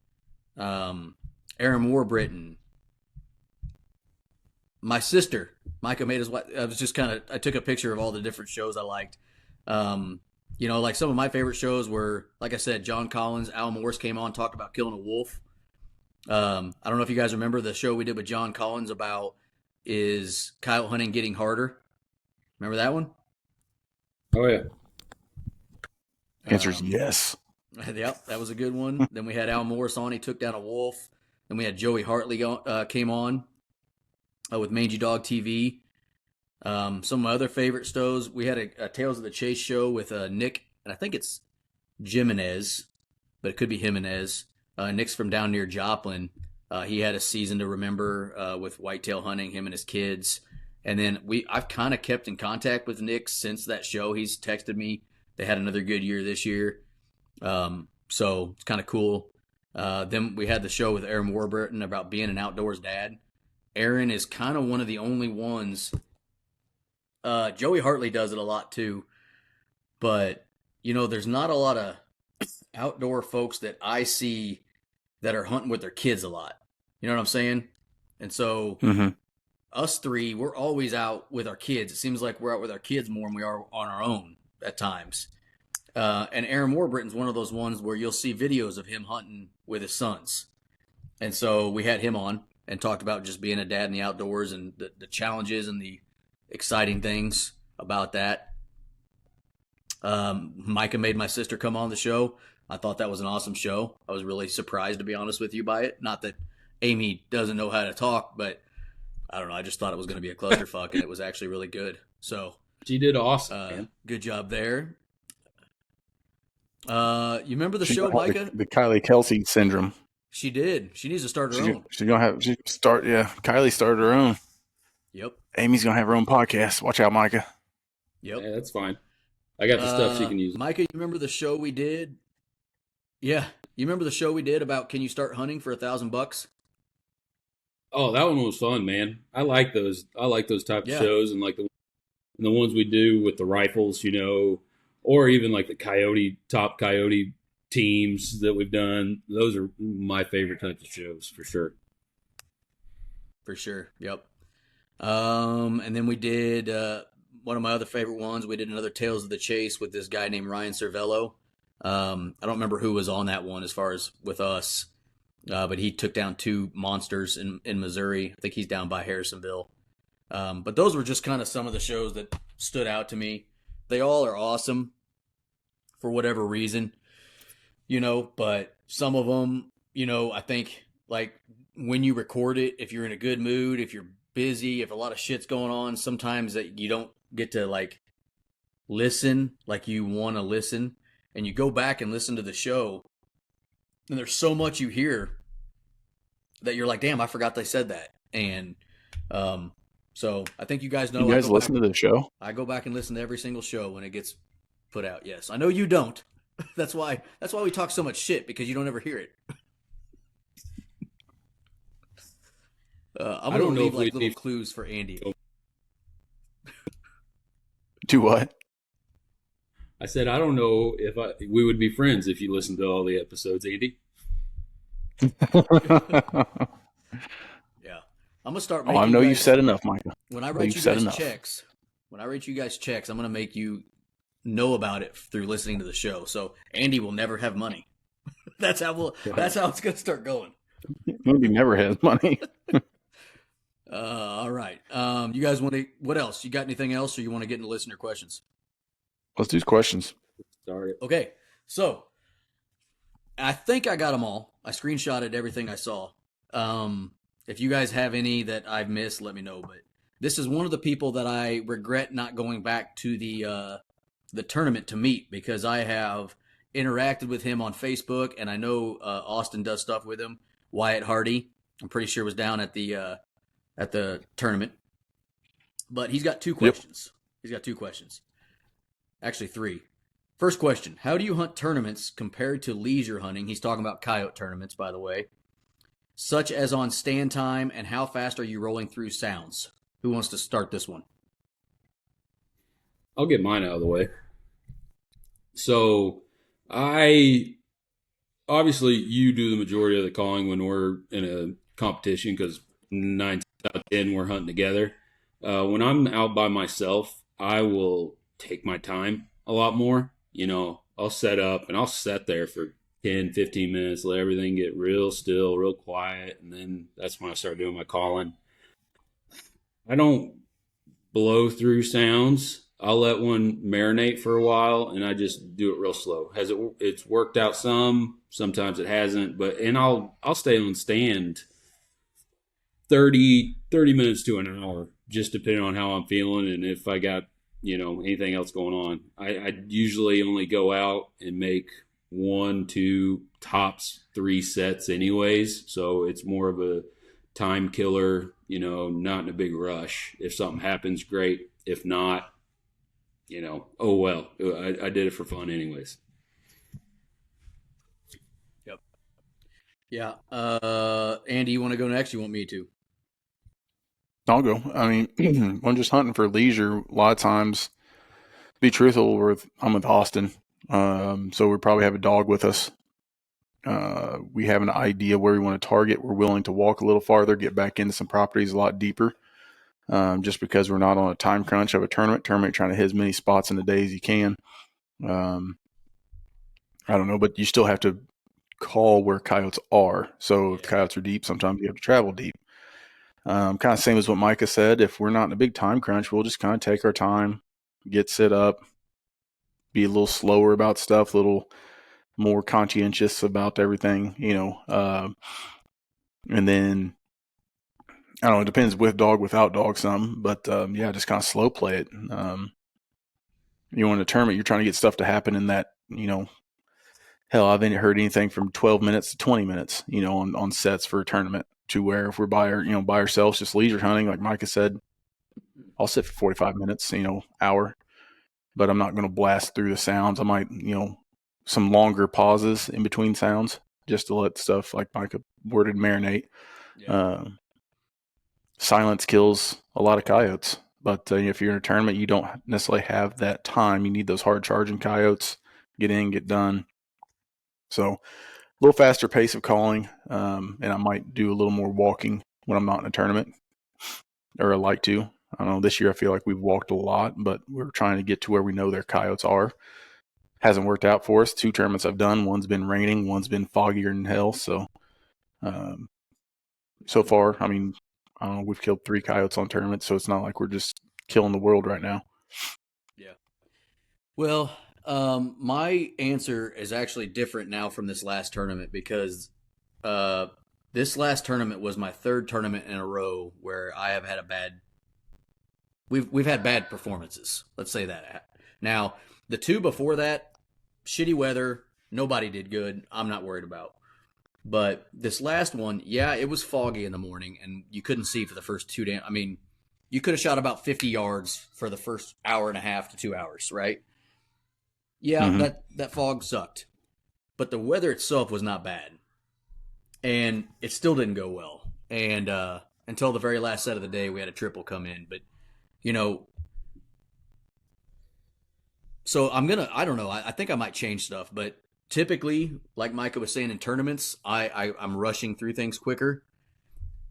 Aaron Warbritton, my sister, Micah made his wife. I took a picture of all the different shows I liked. Like some of my favorite shows were, like I said, John Collins, Al Morris came on, talked about killing a wolf. I don't know if you guys remember the show we did with John Collins about is coyote hunting getting harder. Remember that one? Oh, yeah. Answer's yes. Yep, that was a good one. Then we had Al Morris on. He took down a wolf. Then we had Joey Hartley came on with Mangy Dog TV. Some of my other favorite shows, we had a Tales of the Chase show with Nick, and I think it's Jimenez, but it could be Jimenez. Nick's from down near Joplin. He had a season to remember with whitetail hunting, him and his kids. And then I've kind of kept in contact with Nick since that show. He's texted me. They had another good year this year. So it's kind of cool. Then we had the show with Aaron Warburton about being an outdoors dad. Aaron is kind of one of the only ones. Joey Hartley does it a lot too. But, there's not a lot of outdoor folks that I see that are hunting with their kids a lot. You know what I'm saying? And so us three, we're always out with our kids. It seems like we're out with our kids more than we are on our own at times. And Aaron Warbritton's one of those ones where you'll see videos of him hunting with his sons. And so we had him on and talked about just being a dad in the outdoors and the challenges and the exciting things about that. Micah made my sister come on the show. I thought that was an awesome show. I was really surprised, to be honest with you, by it. Not that Amy doesn't know how to talk, but I don't know. I just thought it was going to be a clusterfuck, and it was actually really good. So she did awesome. Good job there. You remember the show, Micah? The Kylie Kelsey syndrome. She did. She needs to start her own. She's gonna have. Kylie started her own. Yep. Amy's gonna have her own podcast. Watch out, Micah. Yep. Yeah, that's fine. I got the stuff she can use. Micah, you remember the show we did Yeah. You remember the show we did about can you start hunting for $1,000? Oh, that one was fun, man. I like those. I like those type of Yeah. shows, and like the ones we do with the rifles, or even like the top coyote teams that we've done. Those are my favorite types of shows for sure. For sure. Yep. And then we did one of my other favorite ones. We did another Tales of the Chase with this guy named Ryan Cervello. I don't remember who was on that one as far as with us, but he took down 2 monsters in Missouri. I think he's down by Harrisonville. But those were just kind of some of the shows that stood out to me. They all are awesome for whatever reason, but some of them, I think like when you record it, if you're in a good mood, if you're busy, if a lot of shit's going on, sometimes that you don't get to like listen like you want to listen, and you go back and listen to the show, and there's so much you hear that you're like, damn, I forgot they said that. And so I think you guys know. You guys listen to the show? I go back and listen to every single show when it gets put out. Yes, I know you don't. That's why we talk so much shit, because you don't ever hear it. I'm going to leave like little clues for Andy. Do what? I said, I don't know if we would be friends if you listened to all the episodes, Andy. Yeah. I'm going to start making I know you said enough, Micah. When I write you guys checks, I'm going to make you know about it through listening to the show. So Andy will never have money. That's how it's going to start going. Andy never has money. All right. You guys what else? You got anything else, or you want to get into listener questions? Let's do questions. Start it. Okay. So I think I got them all. I screenshotted everything I saw. If you guys have any that I've missed, let me know. But this is one of the people that I regret not going back to the tournament to meet, because I have interacted with him on Facebook, and I know Austin does stuff with him. Wyatt Hardy, I'm pretty sure, was down at the tournament. But he's got 2 questions. Yep. He's got 2 questions. Actually, 3. First question: how do you hunt tournaments compared to leisure hunting? He's talking about coyote tournaments, by the way. Such as on stand time, and how fast are you rolling through sounds? Who wants to start this one? I'll get mine out of the way. So obviously you do the majority of the calling when we're in a competition, because 9 out of 10 we're hunting together. When I'm out by myself, I will take my time a lot more. I'll set up and I'll sit there for 10, 15 minutes, let everything get real still, real quiet, and then that's when I start doing my calling. I don't blow through sounds. I'll let one marinate for a while, and I just do it real slow. It's worked out sometimes it hasn't, and I'll stay on stand 30 minutes to an hour, just depending on how I'm feeling and if I got, anything else going on. I usually only go out and make 1, 2, tops 3 sets anyways. So it's more of a time killer, not in a big rush. If something happens, great. If not, oh well, I did it for fun anyways. Yep. Yeah. Andy, you want to go next? You want me to? I'll go. I mean, when just hunting for leisure, a lot of times, to be truthful, I'm with Austin. So we probably have a dog with us. We have an idea where we want to target. We're willing to walk a little farther, get back into some properties a lot deeper. Just because we're not on a time crunch of a tournament, trying to hit as many spots in the day as you can. I don't know, but you still have to call where coyotes are. So if coyotes are deep, sometimes you have to travel deep. Kind of same as what Micah said. If we're not in a big time crunch, we'll just kind of take our time, get set up, be a little slower about stuff, a little more conscientious about everything, and then I don't know, it depends with dog, without dog some, but just kind of slow play it. You want a tournament, you're trying to get stuff to happen in that, hell, I've heard anything from 12 minutes to 20 minutes, on sets for a tournament, to where if we're by ourselves, just leisure hunting, like Micah said, I'll sit for 45 minutes, hour, but I'm not going to blast through the sounds. I might, some longer pauses in between sounds just to let stuff like Micah worded marinate. Yeah. Silence kills a lot of coyotes, but if you're in a tournament, you don't necessarily have that time. You need those hard charging coyotes, get in, get done. So a little faster pace of calling, and I might do a little more walking when I'm not in a tournament, or I like to. I don't know, this year I feel like we've walked a lot, but we're trying to get to where we know their coyotes are. Hasn't worked out for us. 2 tournaments I've done, one's been raining, one's been foggier than hell. So, so far, I mean, I don't know, we've killed 3 coyotes on tournaments, so it's not like we're just killing the world right now. Yeah. Well, my answer is actually different now from this last tournament because this last tournament was my 3rd tournament in a row where I have had a bad. We've had bad performances. Let's say that. Now, the 2 before that, shitty weather, nobody did good. I'm not worried about. But this last one, yeah, it was foggy in the morning, and you couldn't see for the first 2 days. I mean, you could have shot about 50 yards for the first hour and a half to 2 hours, right? Yeah, that fog sucked. But the weather itself was not bad. And it still didn't go well. And until the very last set of the day, we had a triple come in. But, so I don't know, I think I might change stuff, but typically, like Micah was saying in tournaments, I'm rushing through things quicker.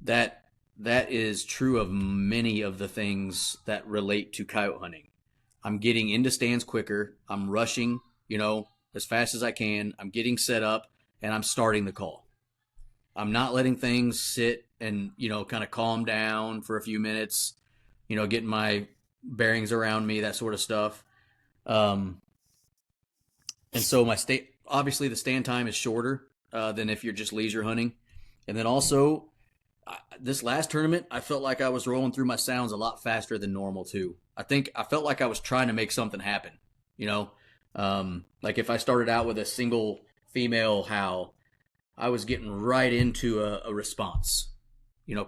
That is true of many of the things that relate to coyote hunting. I'm getting into stands quicker. I'm rushing, as fast as I can. I'm getting set up, and I'm starting the call. I'm not letting things sit and, kind of calm down for a few minutes, getting my bearings around me, that sort of stuff. And so obviously the stand time is shorter than if you're just leisure hunting. And then also, this last tournament, I felt like I was rolling through my sounds a lot faster than normal too. I felt like I was trying to make something happen, like if I started out with a single female howl, I was getting right into a response,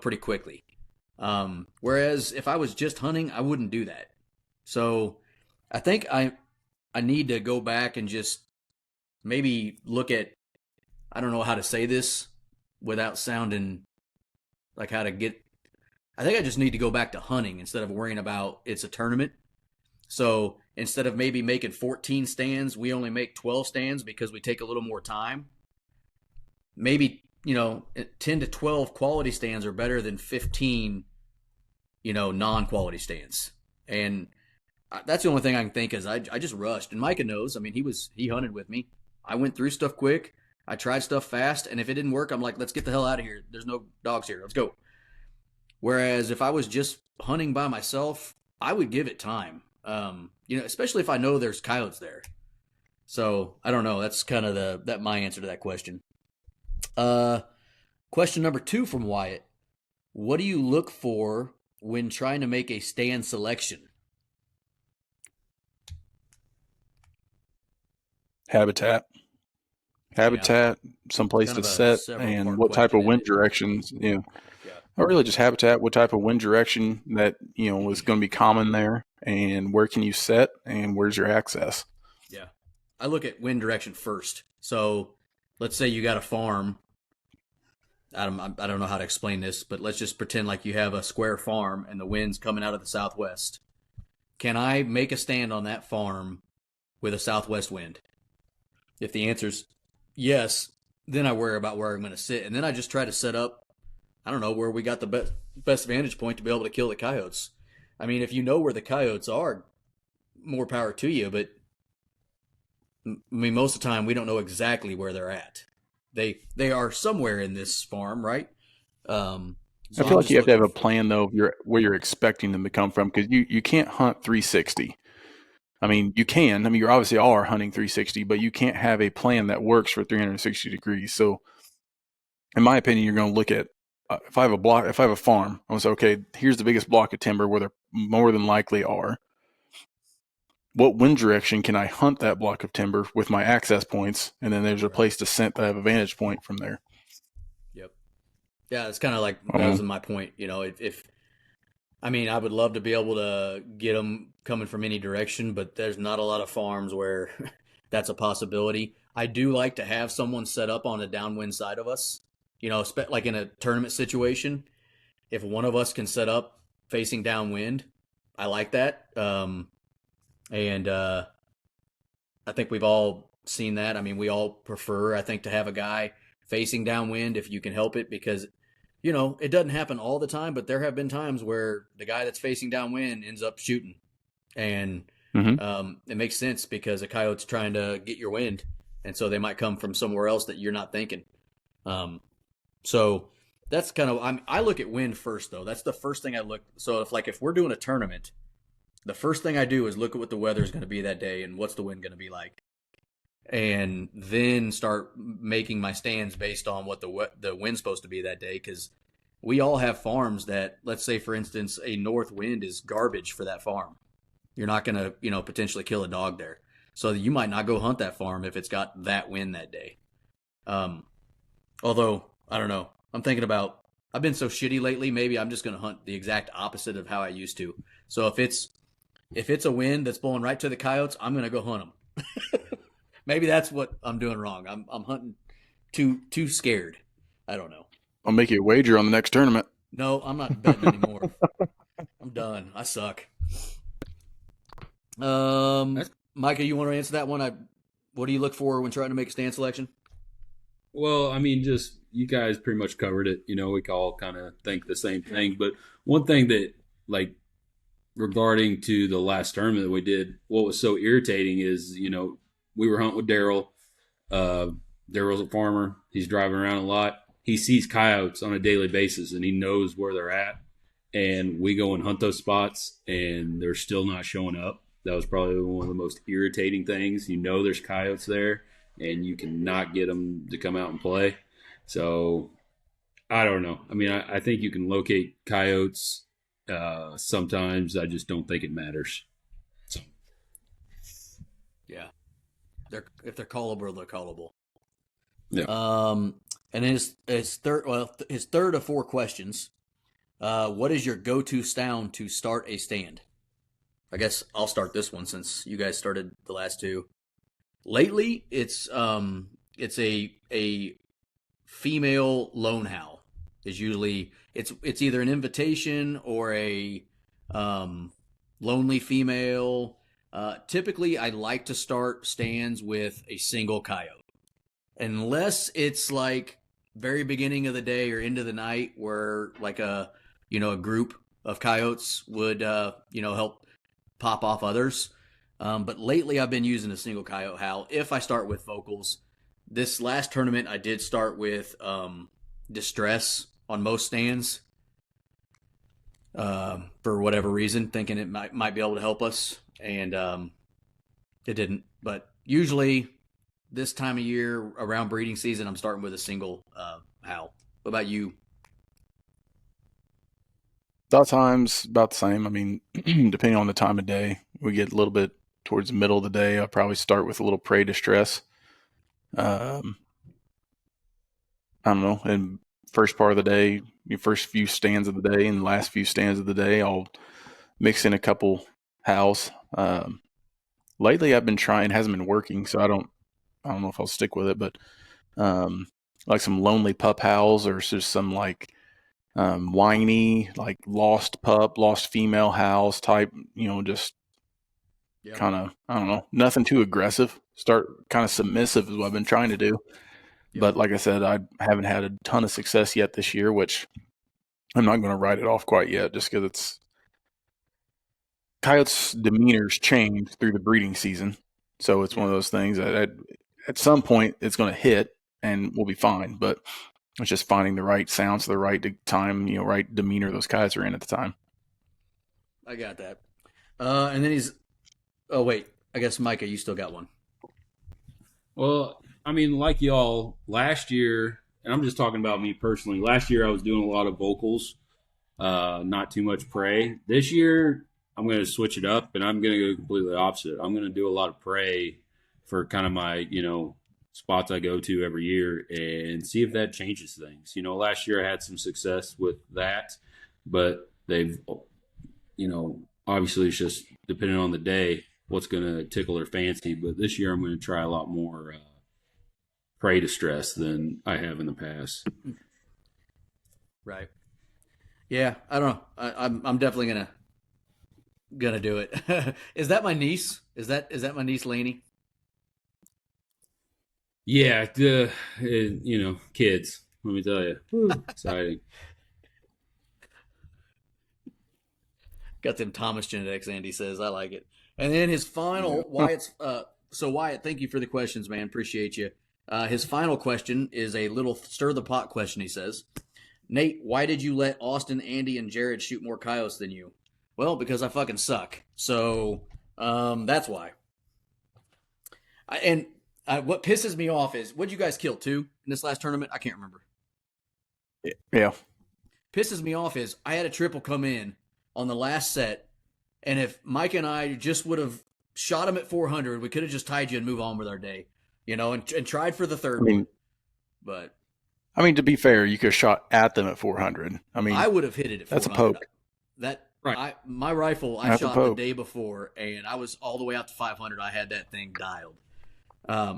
pretty quickly. Whereas if I was just hunting, I wouldn't do that. So I think I need to go back and just maybe look at, I don't know how to say this without sounding like how to get, I think I just need to go back to hunting instead of worrying about it's a tournament. So instead of maybe making 14 stands, we only make 12 stands because we take a little more time. Maybe, 10 to 12 quality stands are better than 15, non-quality stands. And that's the only thing I can think is I just rushed. And Micah knows. I mean, he hunted with me. I went through stuff quick. I tried stuff fast. And if it didn't work, I'm like, let's get the hell out of here. There's no dogs here. Let's go. Whereas if I was just hunting by myself, I would give it time. Especially if I know there's coyotes there. So I don't know. That's kind of my answer to that question. Question number 2 from Wyatt. What do you look for when trying to make a stand selection? Habitat, someplace kind of to set, and what type of wind directions. Not really just habitat. What type of wind direction that is going to be common there, and where can you set, and where's your access? Yeah, I look at wind direction first. So let's say you got a farm. I don't know how to explain this, but let's just pretend like you have a square farm and the wind's coming out of the southwest. Can I make a stand on that farm with a southwest wind? If the answer's yes, then I worry about where I'm going to sit. And then I just try to set up, I don't know, where we got the best vantage point to be able to kill the coyotes. I mean, if you know where the coyotes are, more power to you. But, I mean, most of the time we don't know exactly where they're at. They are somewhere in this farm, right? So I feel like you have to have a plan, though, of where you're expecting them to come from, because you can't hunt 360. I mean, you can. I mean, you obviously are hunting 360, but you can't have a plan that works for 360 degrees. So, in my opinion, you're going to look at if I have a farm, I'm going to say, okay, here's the biggest block of timber where there more than likely are. What wind direction can I hunt that block of timber with my access points? And then there's a place to scent that I have a vantage point from there. Yep. Yeah, it's kind of like that was my point. I would love to be able to get them coming from any direction, but there's not a lot of farms where that's a possibility. I do like to have someone set up on the downwind side of us. Like in a tournament situation, if one of us can set up facing downwind, I like that. And I think we've all seen that. I mean, we all prefer, I think, to have a guy facing downwind if you can help it, because it doesn't happen all the time, but there have been times where the guy that's facing downwind ends up shooting, and it makes sense because a coyote's trying to get your wind, and so they might come from somewhere else that you're not thinking. So that's kind of, I look at wind first, though. That's the first thing I look. So if we're doing a tournament, the first thing I do is look at what the weather is going to be that day and what's the wind going to be like, and then start making my stands based on what the wind's supposed to be that day. Because we all have farms that, let's say, for instance, a north wind is garbage for that farm. You're not going to, potentially kill a dog there. So you might not go hunt that farm if it's got that wind that day. Although, I don't know. I'm thinking about, I've been so shitty lately, maybe I'm just going to hunt the exact opposite of how I used to. So if it's a wind that's blowing right to the coyotes, I'm going to go hunt them. Maybe that's what I'm doing wrong. I'm hunting too scared. I don't know. I'll make you a wager on the next tournament. No, I'm not betting anymore. I'm done. I suck. Micah, you want to answer that one? What do you look for when trying to make a stand selection? Well, I mean, just you guys pretty much covered it. We all kind of think the same thing. But one thing that, like, regarding to the last tournament that we did, what was so irritating is, we were hunting with Daryl. Daryl's a farmer. He's driving around a lot. He sees coyotes on a daily basis, and he knows where they're at. And we go and hunt those spots, and they're still not showing up. That was probably one of the most irritating things. There's coyotes there, and you cannot get them to come out and play. So, I don't know. I mean, I think you can locate coyotes sometimes. I just don't think it matters. So. Yeah. If they're callable, they're callable. Yeah. And his third of 4 questions. What is your go-to sound to start a stand? I guess I'll start this one since you guys started the last 2. Lately, it's a female lone howl. Is usually it's either an invitation or a lonely female. Typically, I like to start stands with a single coyote, unless it's like very beginning of the day or into the night, where like a group of coyotes would help pop off others. But lately, I've been using a single coyote howl if I start with vocals. This last tournament, I did start with distress on most stands. For whatever reason, thinking it might be able to help us, and it didn't. But usually, this time of year around breeding season, I'm starting with a single howl. What about you? About times about the same. I mean, depending on the time of day, we get a little bit towards the middle of the day. I'll probably start with a little prey distress. I don't know. And first part of the day, your first few stands of the day and the last few stands of the day, I'll mix in a couple howls. Lately, I've been trying. It hasn't been working, so I don't know if I'll stick with it. But like some lonely pup howls, or just some like whiny, like lost pup, lost female howls type. Just kind of, I don't know, nothing too aggressive. Start kind of submissive is what I've been trying to do. Yep. But like I said, I haven't had a ton of success yet this year, which I'm not going to write it off quite yet, just because it's coyotes' demeanors change through the breeding season. So it's one of those things that at some point it's going to hit and we'll be fine. But it's just finding the right sounds, the right time, right demeanor those coyotes are in at the time. I got that. And then oh wait, I guess Micah, you still got one. Well, I mean, like y'all, last year, and I'm just talking about me personally, last year I was doing a lot of vocals, not too much prey. This year, I'm going to switch it up, and I'm going to go completely opposite. I'm going to do a lot of prey for kind of my, spots I go to every year and see if that changes things. Last year I had some success with that, but they've, obviously it's just depending on the day what's going to tickle their fancy. But this year I'm going to try a lot more prey distress than I have in the past. Right. Yeah, I don't know. I'm definitely gonna do it. Is that my niece? Is that my niece Lainey? Yeah, kids. Let me tell you, exciting. Got them Thomas genetics, Andy says. I like it. And then his final, Wyatt's. So Wyatt, thank you for the questions, man. Appreciate you. His final question is a little stir the pot question. He says, Nate, why did you let Austin, Andy, and Jared shoot more coyotes than you? Well, because I fucking suck. So that's why. What pisses me off is, what'd you guys kill, 2 in this last tournament? I can't remember. Yeah. Pisses me off is I had a triple come in on the last set, and if Mike and I just would have shot him at 400, we could have just tied you and move on with our day, and tried for the third one. But to be fair, you could have shot at them at 400. I would have hit it at 400. That's a poke. Right. My rifle, I shot the day before, and I was all the way out to 500. I had that thing dialed.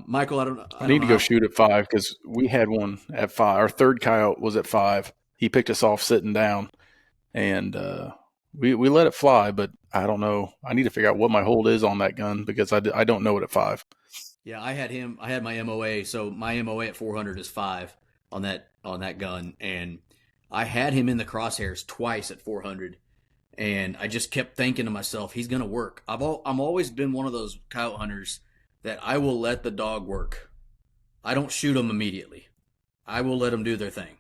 Michael, I need to go shoot at 5 because we had one at 5. Our third coyote was at 5. He picked us off sitting down, and we let it fly. But I don't know. I need to figure out what my hold is on that gun because I don't know it at 5. Yeah, I had my MOA. So my MOA at 400 is 5 on that gun, and I had him in the crosshairs twice at 400. And I just kept thinking to myself, he's going to work. I'm always been one of those coyote hunters that I will let the dog work. I don't shoot them immediately. I will let them do their thing.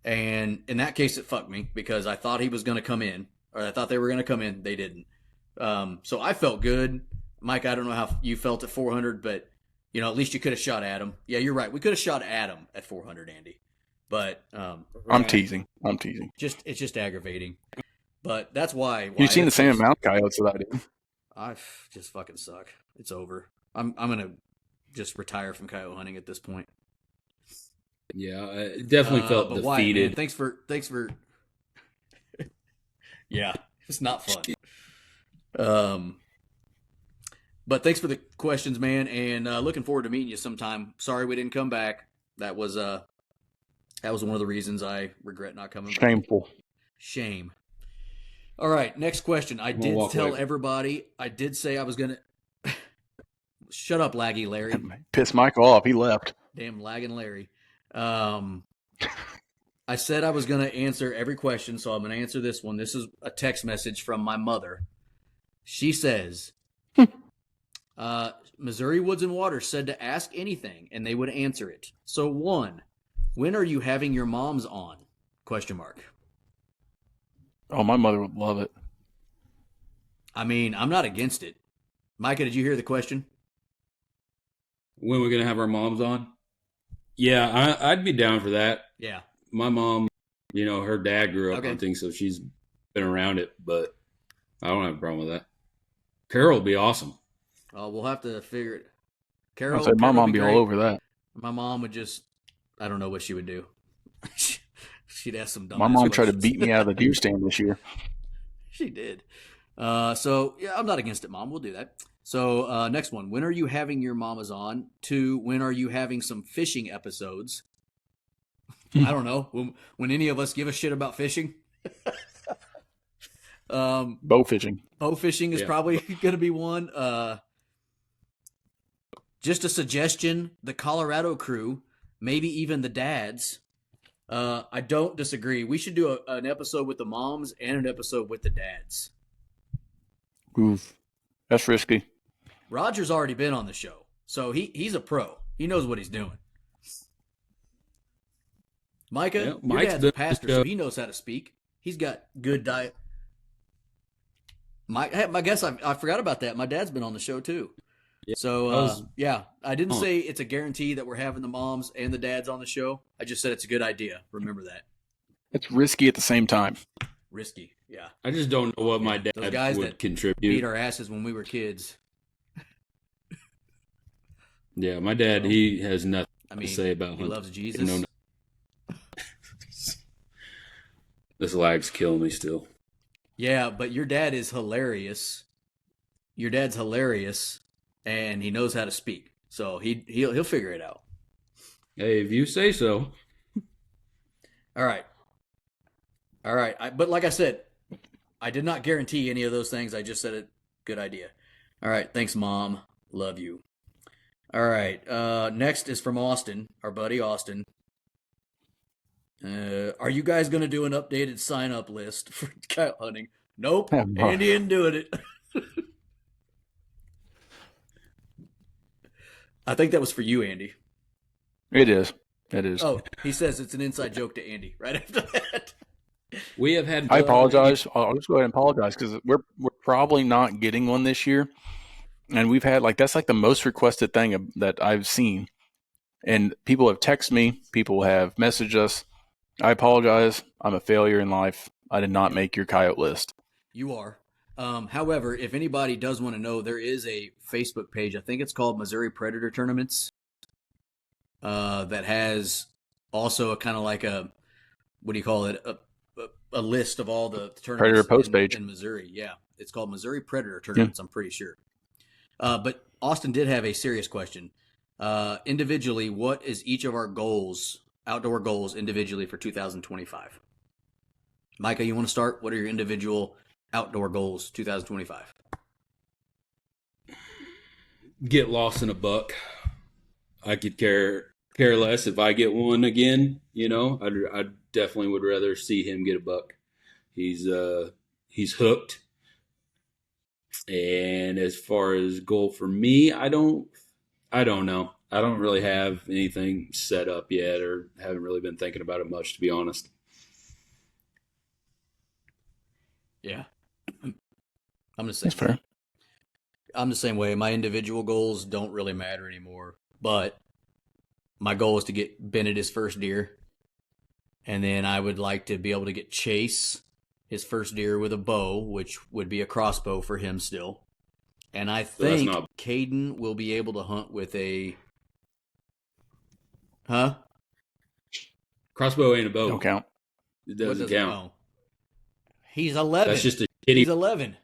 And in that case, it fucked me because I thought he was going to come in, or I thought they were going to come in. They didn't. So I felt good. Mike, I don't know how you felt at 400, but at least you could have shot at him. Yeah, you're right. We could have shot at him at 400, Andy. But I'm teasing. It's just aggravating. But that's why you've seen the same amount of coyotes that I did. I just fucking suck. It's over. I'm gonna just retire from coyote hunting at this point. Yeah, I definitely felt defeated. Why, man? Thanks for. Yeah, it's not fun. But thanks for the questions, man, and looking forward to meeting you sometime. Sorry we didn't come back. That was one of the reasons I regret not coming back. Shameful. Shame. All right, next question. I did tell everybody. I did say I was gonna. Shut up, laggy Larry. Piss Michael off. He left. Damn lagging Larry. I said I was going to answer every question, so I'm going to answer this one. This is a text message from my mother. She says, Missouri Woods and Water said to ask anything, and they would answer it. So 1, when are you having your moms on? ? Oh, my mother would love it. I'm not against it. Micah, did you hear the question? When we're going to have our moms on? Yeah, I'd be down for that. Yeah. My mom, her dad grew up hunting, so she's been around it, but I don't have a problem with that. Carol would be awesome. We'll have to figure it. Carol, my mom would be all over that. My mom would I don't know what she would do. She'd ask some dumb My mom tried to beat me out of the deer stand this year. She did. So, yeah, I'm not against it, Mom. We'll do that. So, next one. When are you having your mamas on? 2, when are you having some fishing episodes? I don't know. When any of us give a shit about fishing. Bow fishing. Bow fishing is probably going to be one. Just a suggestion. The Colorado crew, maybe even the dads. I don't disagree. We should do an episode with the moms and an episode with the dads. Oof. That's risky. Roger's already been on the show, so he's a pro. He knows what he's doing. Micah, your dad's a pastor, so he knows how to speak. He's got good diet. I guess I forgot about that. My dad's been on the show too. Yeah. So, I didn't say it's a guarantee that we're having the moms and the dads on the show. I just said it's a good idea. Remember that. It's risky at the same time. Risky, yeah. I just don't know what my dad Those guys would that contribute. Beat our asses when we were kids. Yeah, my dad, he has nothing to say about he loves Jesus. This lag's killing me still. Yeah, but your dad is hilarious. Your dad's hilarious, and he knows how to speak. So he'll figure it out. Hey, if you say so. All right. But like I said, I did not guarantee any of those things. I just said it. Good idea. All right. Thanks, Mom. Love you. All right. Next is from Austin, our buddy Austin. Are you guys going to do an updated sign-up list for coyote hunting? Nope. Andy ain't doing it. I think that was for you, Andy. It is. It is. Oh, he says it's an inside joke to Andy right after that. We have had. I apologize. I'll just go ahead and apologize because we're probably not getting one this year, and we've had that's the most requested thing that I've seen, and people have texted me, people have messaged us. I apologize. I'm a failure in life. I did not make your coyote list. You are. However, if anybody does want to know, there is a Facebook page. I think it's called Missouri Predator Tournaments. That has also a kind of like a, what do you call it? A list of all the tournaments Predator post page in Missouri. Yeah, it's called Missouri Predator Tournaments. Yeah. I'm pretty sure. But Austin did have a serious question. Individually, what is each of our goals, outdoor goals, individually for 2025? Micah, you want to start? What are your individual outdoor goals 2025? Get lost in a buck. I could care less if I get one again. I definitely would rather see him get a buck. He's hooked. And as far as goal for me, I don't know. I don't really have anything set up yet, or haven't really been thinking about it much, to be honest. Yeah, I'm the same. That's fair. I'm the same way. My individual goals don't really matter anymore, but my goal is to get Bennett his first deer, and then I would like to be able to get Chase his first deer with a bow, which would be a crossbow for him still. And I think Caden will be able to hunt with a... Huh? Crossbow ain't a bow. Don't count. It doesn't count. Know? He's 11. That's just a shitty... He's 11.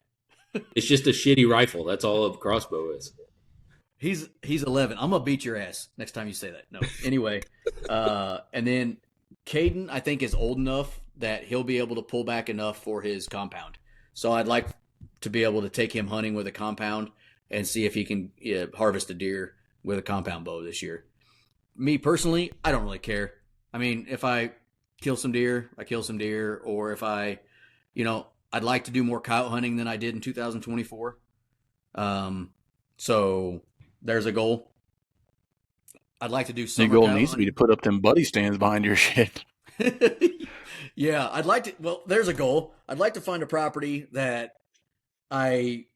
It's just a shitty rifle. That's all a crossbow is. He's 11. I'm gonna beat your ass next time you say that. No. Anyway, and then Caden, I think, is old enough that he'll be able to pull back enough for his compound. So I'd like to be able to take him hunting with a compound and see if he can harvest a deer with a compound bow this year. Me personally, I don't really care. I mean, if I kill some deer, I kill some deer, or if I, I'd like to do more coyote hunting than I did in 2024. So there's a goal. I'd like to do some. Your goal needs to be to put up them buddy stands behind your shit. Yeah, I'd like to. Well, there's a goal. I'd like to find a property that I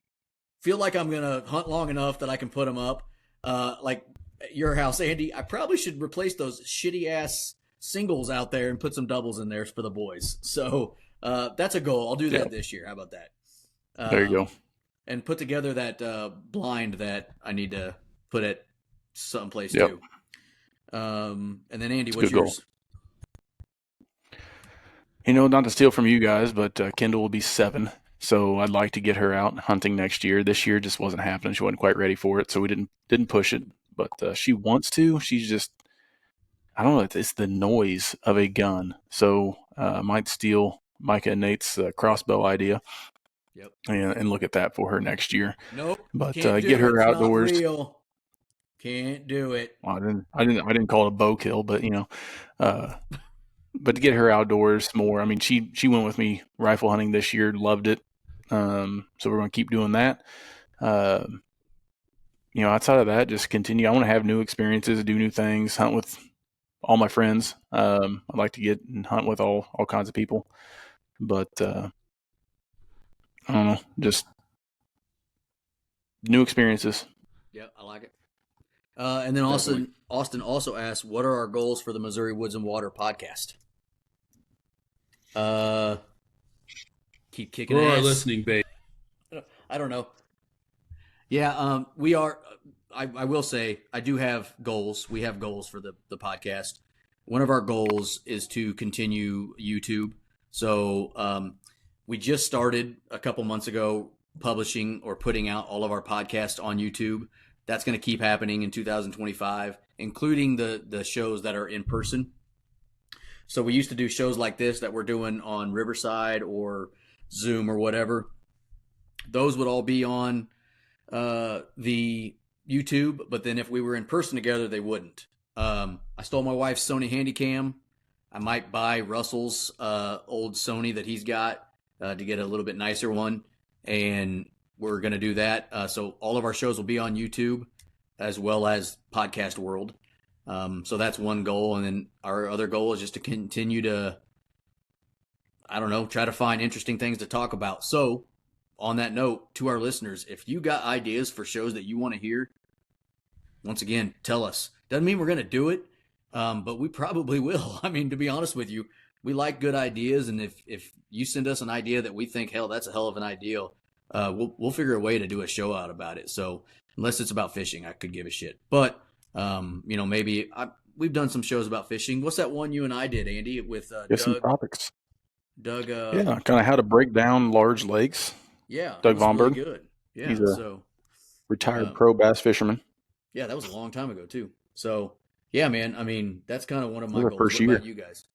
feel like I'm gonna hunt long enough that I can put them up. Like your house, Andy. I probably should replace those shitty ass singles out there and put some doubles in there for the boys. So that's a goal. I'll do that this year. How about that? There you go. And put together that blind that I need to put at someplace too. And then Andy, what's yours? Not to steal from you guys, but Kendall will be 7. So I'd like to get her out hunting next year. This year just wasn't happening. She wasn't quite ready for it, so we didn't push it. But she wants to. She's just, I don't know. It's the noise of a gun. So I might steal Micah and Nate's crossbow idea. Yep. And look at that for her next year. Nope. But get her outdoors. Not real. Can't do it. Well, I didn't call it a bow kill, but but to get her outdoors more. I mean, she went with me rifle hunting this year, loved it. So we're going to keep doing that. Outside of that, just continue. I want to have new experiences, do new things, hunt with all my friends. I'd like to get and hunt with all kinds of people, but I don't know, just new experiences. Yeah, I like it. And then Austin also asked, what are our goals for the Missouri Woods and Water podcast? Keep kicking ass. Our listening base. I don't know. Yeah, we are. I will say I do have goals. We have goals for the podcast. One of our goals is to continue YouTube. So we just started a couple months ago publishing or putting out all of our podcasts on YouTube. That's going to keep happening in 2025. including the shows that are in person. So we used to do shows like this that we're doing on Riverside or Zoom or whatever. Those would all be on the YouTube, but then if we were in person together, they wouldn't. I stole my wife's Sony Handycam. I might buy Russell's old Sony that he's got to get a little bit nicer one, and we're going to do that. So all of our shows will be on YouTube as well as Podcast World. So that's one goal, and then our other goal is just to continue to, I don't know, try to find interesting things to talk about. So on that note, to our listeners, if you got ideas for shows that you want to hear, once again, tell us. Doesn't mean we're going to do it, but we probably will. I mean, to be honest with you, we like good ideas, and if you send us an idea that we think, hell, that's a hell of an idea, we'll figure a way to do a show out about it. So unless it's about fishing, I could give a shit. But maybe we've done some shows about fishing. What's that one you and I did, Andy, with Doug? Topics. Doug. Yeah, kind of how to break down large lakes. Yeah, Doug Vonberg. Really good. Yeah, he's a retired pro bass fisherman. Yeah, that was a long time ago too. So yeah, man. I mean, that's kind of one of my goals. First what year. about you guys?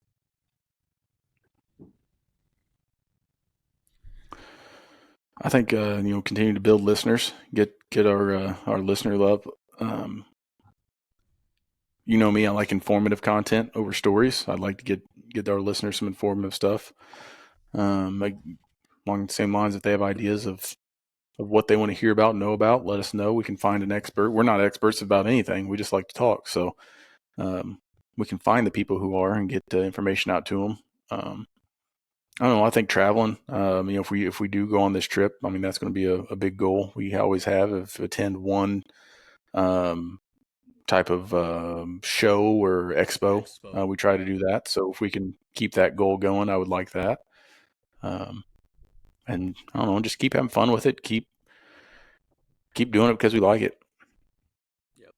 I think continue to build listeners, get our listener love. You know me, I like informative content over stories. I'd like to get our listeners some informative stuff. Like along the same lines, if they have ideas of what they want to hear about, know about, let us know. We can find an expert. We're not experts about anything. We just like to talk. So we can find the people who are and get information out to them. I don't know. I think traveling, if we do go on this trip, I mean, that's going to be a big goal. We always have attend one type of show or expo. We try to do that. So if we can keep that goal going, I would like that. And I don't know, just keep having fun with it. Keep doing it because we like it. Yep.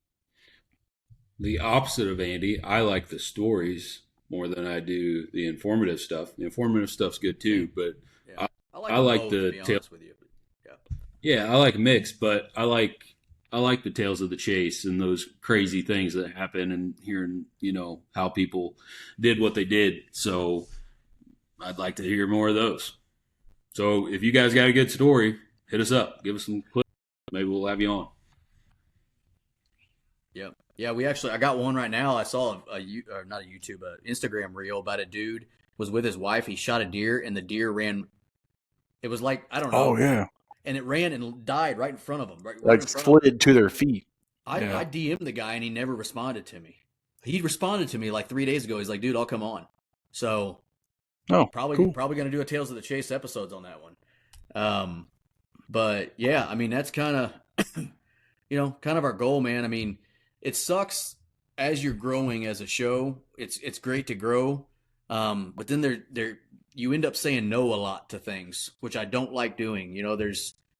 The opposite of Andy, I like the stories more than I do the informative stuff. The informative stuff's good too, but yeah. I like the tales with you. Yeah, I like mixed, but I like the tales of the chase and those crazy things that happen and hearing, how people did what they did. So I'd like to hear more of those. So if you guys got a good story, hit us up. Give us some clips. Maybe we'll have you on. Yep. Yeah, I got one right now. I saw not a YouTube, Instagram reel about a dude was with his wife. He shot a deer, and the deer ran. It was like, I don't know. Oh, yeah. And it ran and died right in front of them. Right slid to their feet. I DM'd the guy, and he never responded to me. He responded to me like 3 days ago. He's like, dude, I'll come on. So probably going to do a Tales of the Chase episodes on that one. But yeah, I mean, that's kind of, kind of our goal, man. I mean, it sucks as you're growing as a show. It's great to grow. But then you end up saying no a lot to things, which I don't like doing.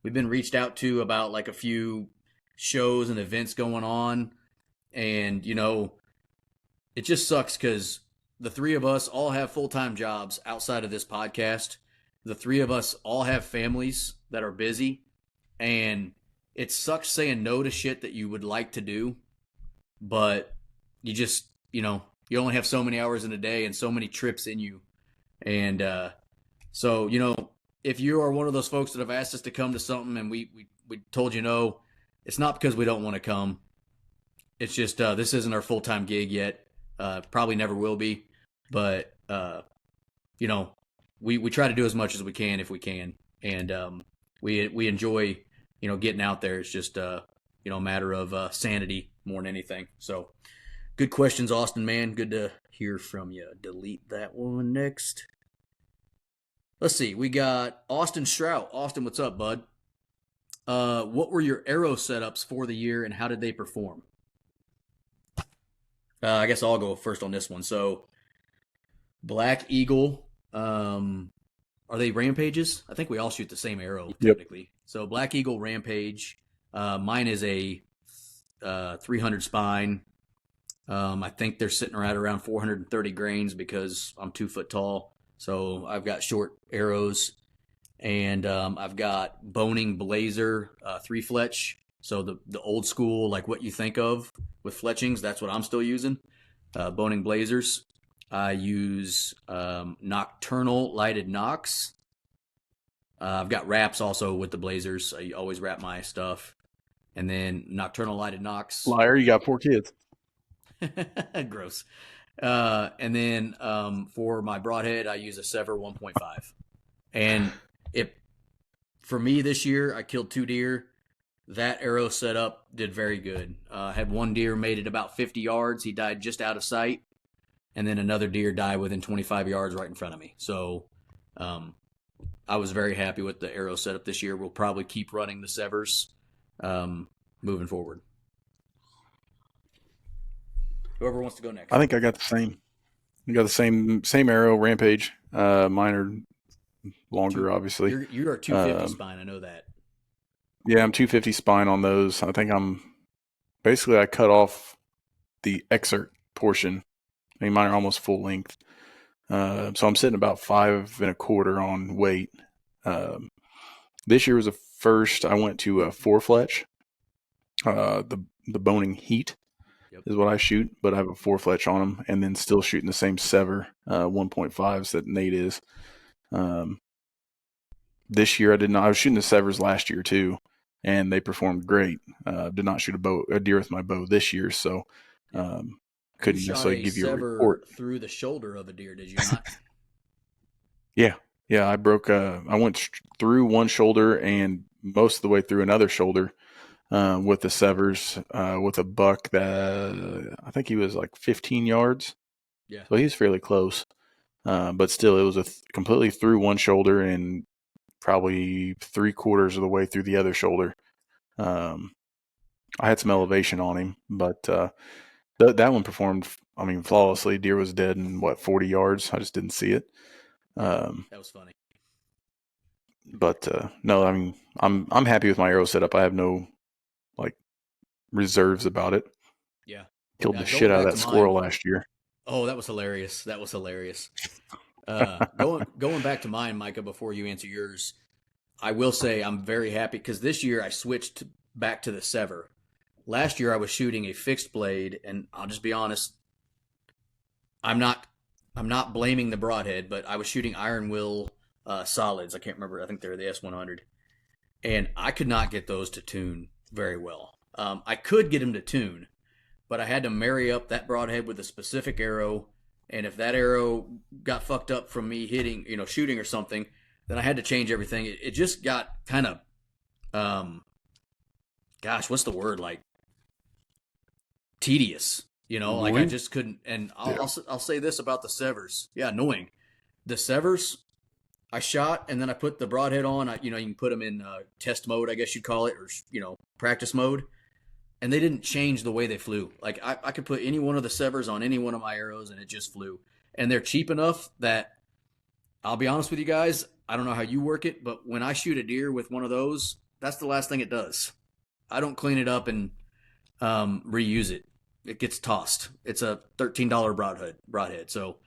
We've been reached out to about like a few shows and events going on, and it just sucks because the three of us all have full-time jobs outside of this podcast. The three of us all have families that are busy, and it sucks saying no to shit that you would like to do, but you just, you only have so many hours in a day and so many trips in you. And so, if you are one of those folks that have asked us to come to something and we told you no, it's not because we don't want to come. It's just this isn't our full-time gig yet. Probably never will be. But, we try to do as much as we can if we can. And we enjoy, getting out there. It's just, a matter of sanity more than anything. So good questions, Austin, man. Good to hear from you. Delete that one next. Let's see. We got Austin Strout. Austin, what's up, bud? What were your arrow setups for the year and how did they perform? I guess I'll go first on this one. So Black Eagle, are they Rampages? I think we all shoot the same arrow technically. Yep. So Black Eagle Rampage. Mine is a 300 spine. I think they're sitting right around 430 grains because I'm 2 foot tall. So I've got short arrows, and I've got Boning Blazer 3 fletch So the old school, like what you think of with fletchings, that's what I'm still using. Boning blazers. I use nocturnal lighted nocks. I've got wraps also with the blazers. I always wrap my stuff. And then nocturnal lighted nocks. Liar, you got 4 kids. Gross. And then for my broadhead, I use a Sever 1.5. And for me this year, I killed 2 deer. That arrow setup did very good. I had one deer made it about 50 yards. He died just out of sight. And then another deer died within 25 yards right in front of me. So I was very happy with the arrow setup this year. We'll probably keep running the Severs moving forward. Whoever wants to go next. I think I got the same. You got the same arrow, Rampage. Mine are longer, obviously. You're a 250 spine. I know that. Yeah, I'm 250 spine on those. I think I cut off the excerpt portion. I mean, mine are almost full length. So I'm sitting about 5 1/4 on weight. This year was the first I went to a 4 fletch. The boning heat is what I shoot, but I have a 4 fletch on them, and then still shooting the same Sever 1.5s that Nate is. This year I did not. I was shooting the Severs last year too, and they performed great. Did not shoot a deer with my bow this year, so couldn't necessarily give you a report. Through the shoulder of a deer, did you not? Yeah. I broke. I went through one shoulder and most of the way through another shoulder with the Severs with a buck that I think he was like 15 yards. Yeah, so he was fairly close, but still, it was completely through one shoulder and probably 3/4 of the way through the other shoulder. I had some elevation on him, but that one performed, flawlessly. Deer was dead in 40 yards. I just didn't see it. That was funny. But no, I'm happy with my arrow setup. I have no reserves about it. Yeah, killed the shit out of that squirrel last year. Oh, that was hilarious. Going back to mine, Micah, before you answer yours, I will say I'm very happy because this year I switched back to the Sever. Last year I was shooting a fixed blade, and I'll just be honest, I'm not blaming the broadhead, but I was shooting iron will solids. I can't remember. I think they're the S100, and I could not get those to tune very well. I could get them to tune, but I had to marry up that broadhead with a specific arrow. And if that arrow got fucked up from me hitting, shooting or something, then I had to change everything. It just got kind of, what's the word? Like tedious, Annoying? Like I just couldn't. And I'll say this about the Severs. Yeah, annoying. The Severs, I shot and then I put the broadhead on. You can put them in test mode, I guess you'd call it, or practice mode. And they didn't change the way they flew. Like I could put any one of the Severs on any one of my arrows and it just flew. And they're cheap enough that I'll be honest with you guys, I don't know how you work it, but when I shoot a deer with one of those, that's the last thing it does. I don't clean it up and reuse it. It gets tossed. It's a $13 broadhead. So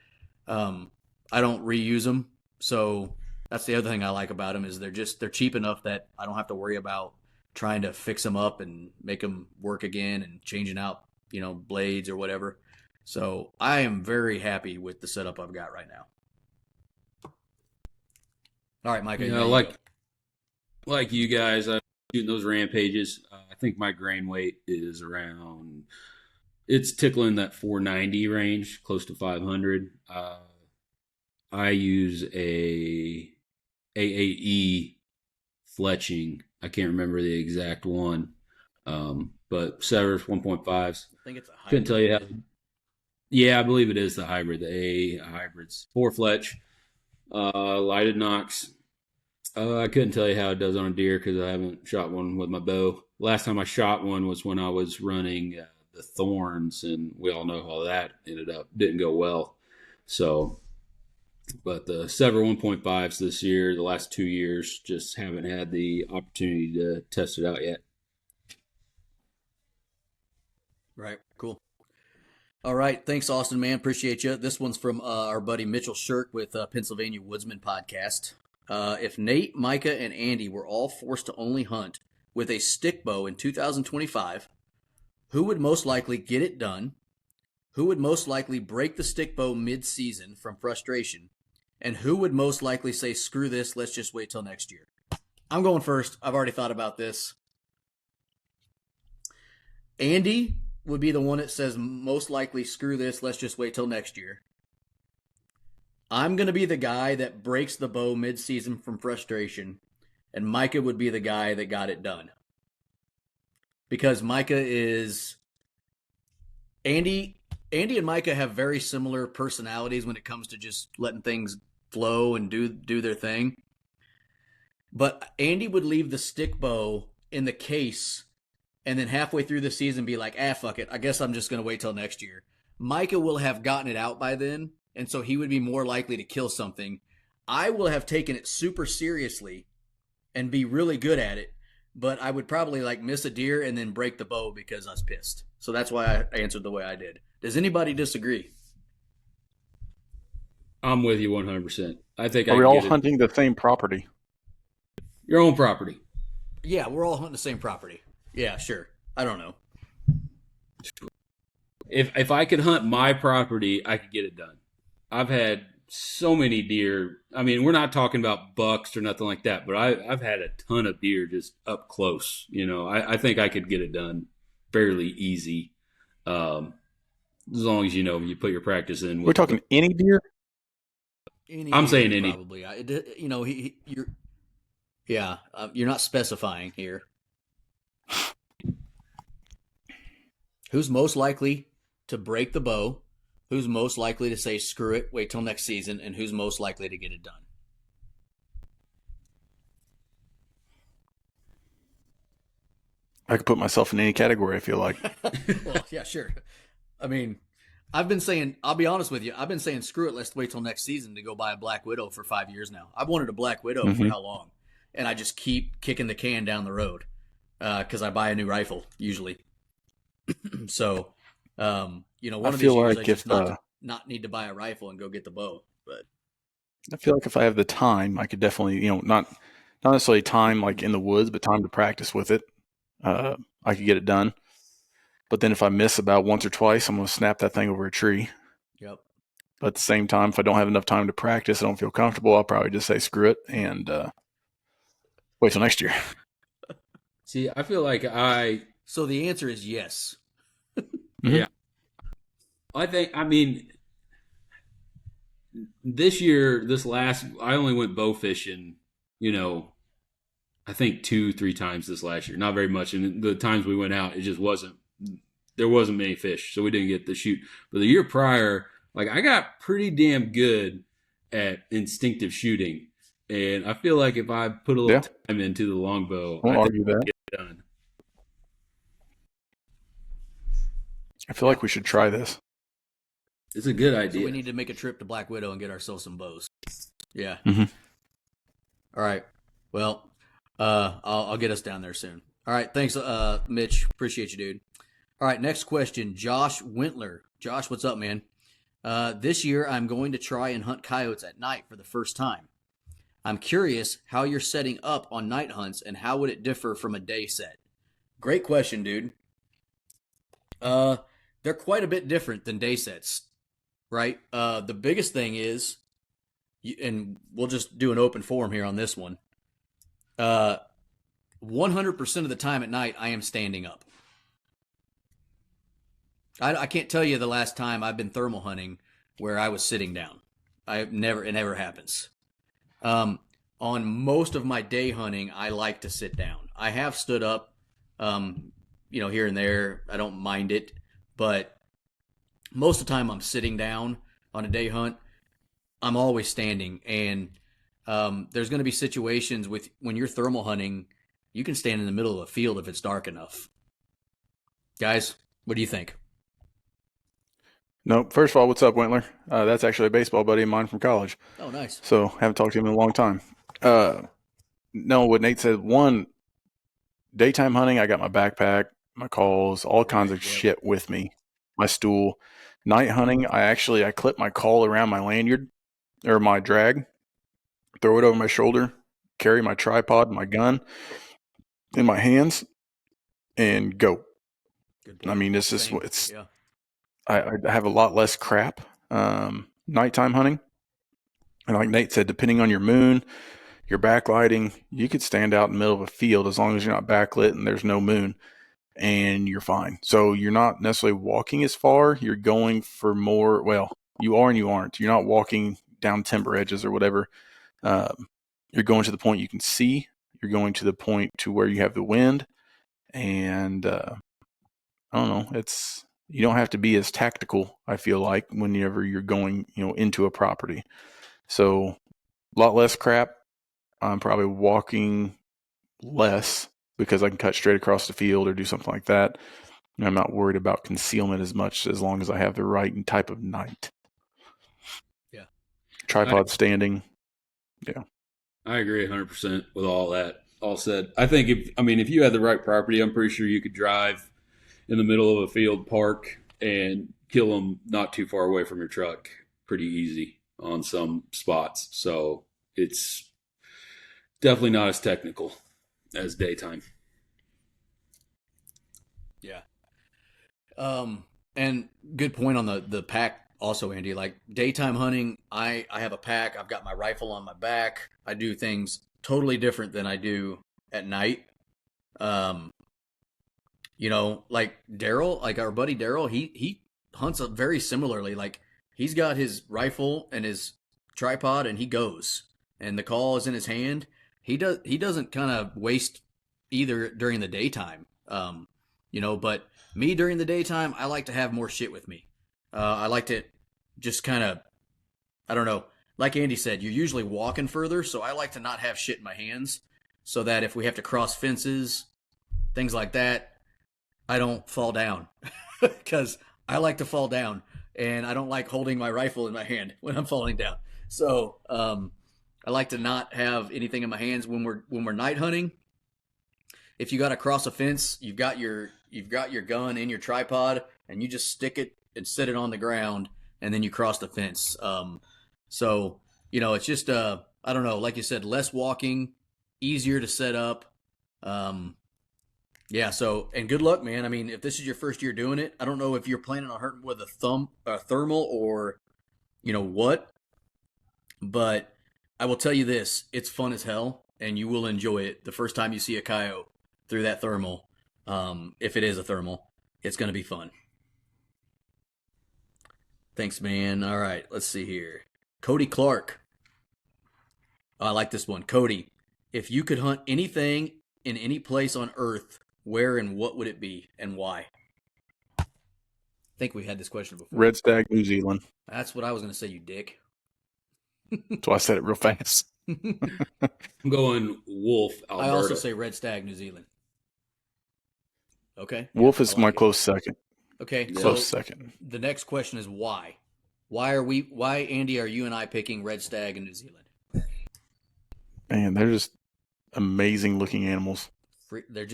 I don't reuse them. So that's the other thing I like about them is they're cheap enough that I don't have to worry about trying to fix them up and make them work again and changing out, blades or whatever. So I am very happy with the setup I've got right now. All right, Micah. Like you guys, I'm shooting those Rampages. I think my grain weight is it's tickling that 490 range, close to 500. I use a AAE fletching. I can't remember the exact one, but Severs 1.5s. I think it's a hybrid. Couldn't tell you how. Yeah, I believe it is the hybrid, the A hybrids. 4 fletch, lighted nocks. I couldn't tell you how it does on a deer because I haven't shot one with my bow. Last time I shot one was when I was running the Thorns, and we all know how that didn't go well. So, but the Sever 1.5s this year, the last 2 years, just haven't had the opportunity to test it out yet. Right. Cool. All right. Thanks, Austin, man. Appreciate you. This one's from our buddy Mitchell Shirk with Pennsylvania Woodsman Podcast. If Nate, Micah, and Andy were all forced to only hunt with a stick bow in 2025, who would most likely get it done? Who would most likely break the stick bow mid-season from frustration? And who would most likely say, screw this, let's just wait till next year? I'm going first. I've already thought about this. Andy would be the one that says most likely, screw this, let's just wait till next year. I'm going to be the guy that breaks the bow mid-season from frustration, and Micah would be the guy that got it done. Because Micah is... Andy and Micah have very similar personalities when it comes to just letting things flow and do their thing. But Andy would leave the stick bow in the case and then halfway through the season be like, fuck it, I guess I'm just going to wait till next year. Micah will have gotten it out by then, and so he would be more likely to kill something. I will have taken it super seriously and be really good at it, but I would probably like miss a deer and then break the bow because I was pissed. So that's why I answered the way I did. Does anybody disagree? I'm with you 100%. I think. Are we all hunting the same property? Your own property. Yeah, we're all hunting the same property. Yeah, sure. I don't know. If I could hunt my property, I could get it done. I've had so many deer. I mean, we're not talking about bucks or nothing like that, but I've had a ton of deer just up close. You know, I think I could get it done fairly easy, as long as you put your practice in. We're talking any deer. I'm saying any. Probably. You're not specifying here. Who's most likely to break the bow? Who's most likely to say, screw it, wait till next season? And who's most likely to get it done? I could put myself in any category, I feel like. Well, yeah, sure. I mean, I'll be honest with you, I've been saying, screw it, let's wait till next season to go buy a Black Widow for 5 years now. I've wanted a Black Widow for how long? And I just keep kicking the can down the road because I buy a new rifle, usually. So, one of these years I just not need to buy a rifle and go get the bow. But I feel like if I have the time, I could definitely, not necessarily time like in the woods, but time to practice with it. I could get it done. But then if I miss about once or twice, I'm going to snap that thing over a tree. Yep. But at the same time, if I don't have enough time to practice, I don't feel comfortable, I'll probably just say screw it and wait till next year. See, I feel like So the answer is yes. Yeah. I mean, I only went bow fishing, I think 2-3 times this last year. Not very much. And the times we went out, there wasn't many fish, so we didn't get to shoot. But the year prior, like I got pretty damn good at instinctive shooting. And I feel like if I put a little time into the longbow, I think I can get it done. I feel like we should try this. It's a good idea. So we need to make a trip to Black Widow and get ourselves some bows. Yeah. Mm-hmm. All right. Well, I'll get us down there soon. All right. Thanks, Mitch. Appreciate you, dude. All right. Next question. Josh Wintler. Josh, what's up, man? This year, I'm going to try and hunt coyotes at night for the first time. I'm curious how you're setting up on night hunts and how would it differ from a day set? Great question, dude. They're quite a bit different than day sets, right? The biggest thing is, and we'll just do an open forum here on this one. 100% of the time at night, I am standing up. I can't tell you the last time I've been thermal hunting where I was sitting down. It never happens. On most of my day hunting, I like to sit down. I have stood up, here and there. I don't mind it, but most of the time I'm sitting down on a day hunt. I'm always standing, and there's going to be situations when you're thermal hunting, you can stand in the middle of a field if it's dark enough. Guys, what do you think? No, first of all, what's up, Wentler? That's actually a baseball buddy of mine from college. Oh, nice. So haven't talked to him in a long time. No, what Nate said, one, daytime hunting, I got my backpack, my calls, all kinds of shit with me, my stool. Night hunting, I clip my call around my lanyard or my drag, throw it over my shoulder, carry my tripod, my gun. in my hands and go. Good point. I mean, I have a lot less crap nighttime hunting. And like Nate said, depending on your moon, your backlighting, you could stand out in the middle of a field as long as you're not backlit and there's no moon, and you're fine. So you're not necessarily walking as far. You're going for more. Well, you are and you aren't. You're not walking down timber edges or whatever. You're going to the point you can see. You're going to the point to where you have the wind. And I don't know. You don't have to be as tactical, I feel like, whenever you're going, into a property. So a lot less crap. I'm probably walking less because I can cut straight across the field or do something like that. And I'm not worried about concealment as much as long as I have the right type of night. Yeah. Tripod standing. Yeah. I agree 100% with all that. All said. I think if you had the right property, I'm pretty sure you could drive in the middle of a field park and kill them not too far away from your truck pretty easy on some spots. So it's definitely not as technical as daytime. Yeah. And good point on the pack also, Andy. Like daytime hunting, I have a pack. I've got my rifle on my back. I do things totally different than I do at night. Like Daryl, like our buddy Daryl, he hunts up very similarly. Like he's got his rifle and his tripod and he goes, and the call is in his hand. He doesn't kind of waste either during the daytime. But me during the daytime, I like to have more shit with me. I like to just kind of, I don't know, like Andy said, you're usually walking further. So I like to not have shit in my hands so that if we have to cross fences, things like that, I don't fall down because I like to fall down and I don't like holding my rifle in my hand when I'm falling down. So, I like to not have anything in my hands when we're night hunting. If you got to cross a fence, you've got your gun in your tripod and you just stick it and set it on the ground and then you cross the fence. It's just I don't know, like you said, less walking, easier to set up. And good luck, man. I mean, if this is your first year doing it, I don't know if you're planning on hunting with a thermal or what, but I will tell you this, it's fun as hell and you will enjoy it the first time you see a coyote through that thermal. If it is a thermal, it's going to be fun. Thanks, man. All right, let's see here. Cody Clark. I like this one. Cody, if you could hunt anything in any place on Earth, where and what would it be and why? I think we had this question before. Red Stag, New Zealand. That's what I was going to say, you dick. So I said it real fast. I'm going wolf, Alberta. I also say Red Stag, New Zealand. Okay. Wolf is my close second. Okay. Close second. The next question is why? Why, Andy, are you and I picking Red Stag in New Zealand? Man, they're just amazing looking animals. They're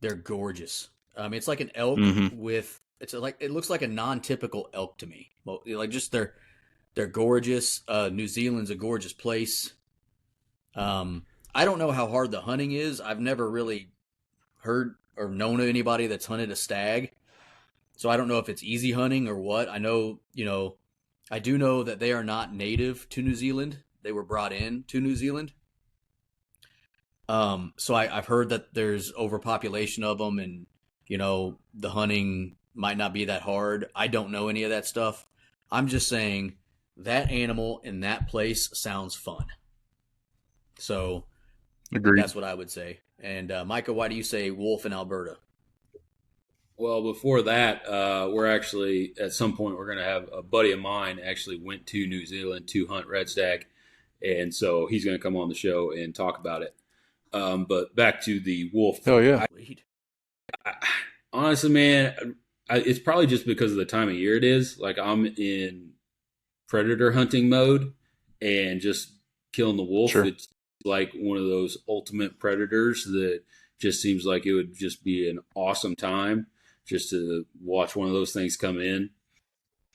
they're gorgeous. It's like an elk it looks like a non-typical elk to me. Well, like just they're gorgeous. New Zealand's a gorgeous place. I don't know how hard the hunting is. I've never really heard or known of anybody that's hunted a stag. So I don't know if it's easy hunting or what. I know, I do know that they are not native to New Zealand. They were brought in to New Zealand. So I've heard that there's overpopulation of them and, the hunting might not be that hard. I don't know any of that stuff. I'm just saying that animal in that place sounds fun. So Agreed. That's what I would say. And Micah, why do you say wolf in Alberta? Well, before that, we're actually at some point we're going to have a buddy of mine actually went to New Zealand to hunt red stag, and so he's going to come on the show and talk about it. But back to the wolf. Oh yeah. Honestly, man, it's probably just because of the time of year it is. Like I'm in predator hunting mode and just killing the wolf. Sure. It's like one of those ultimate predators that just seems like it would just be an awesome time just to watch one of those things come in.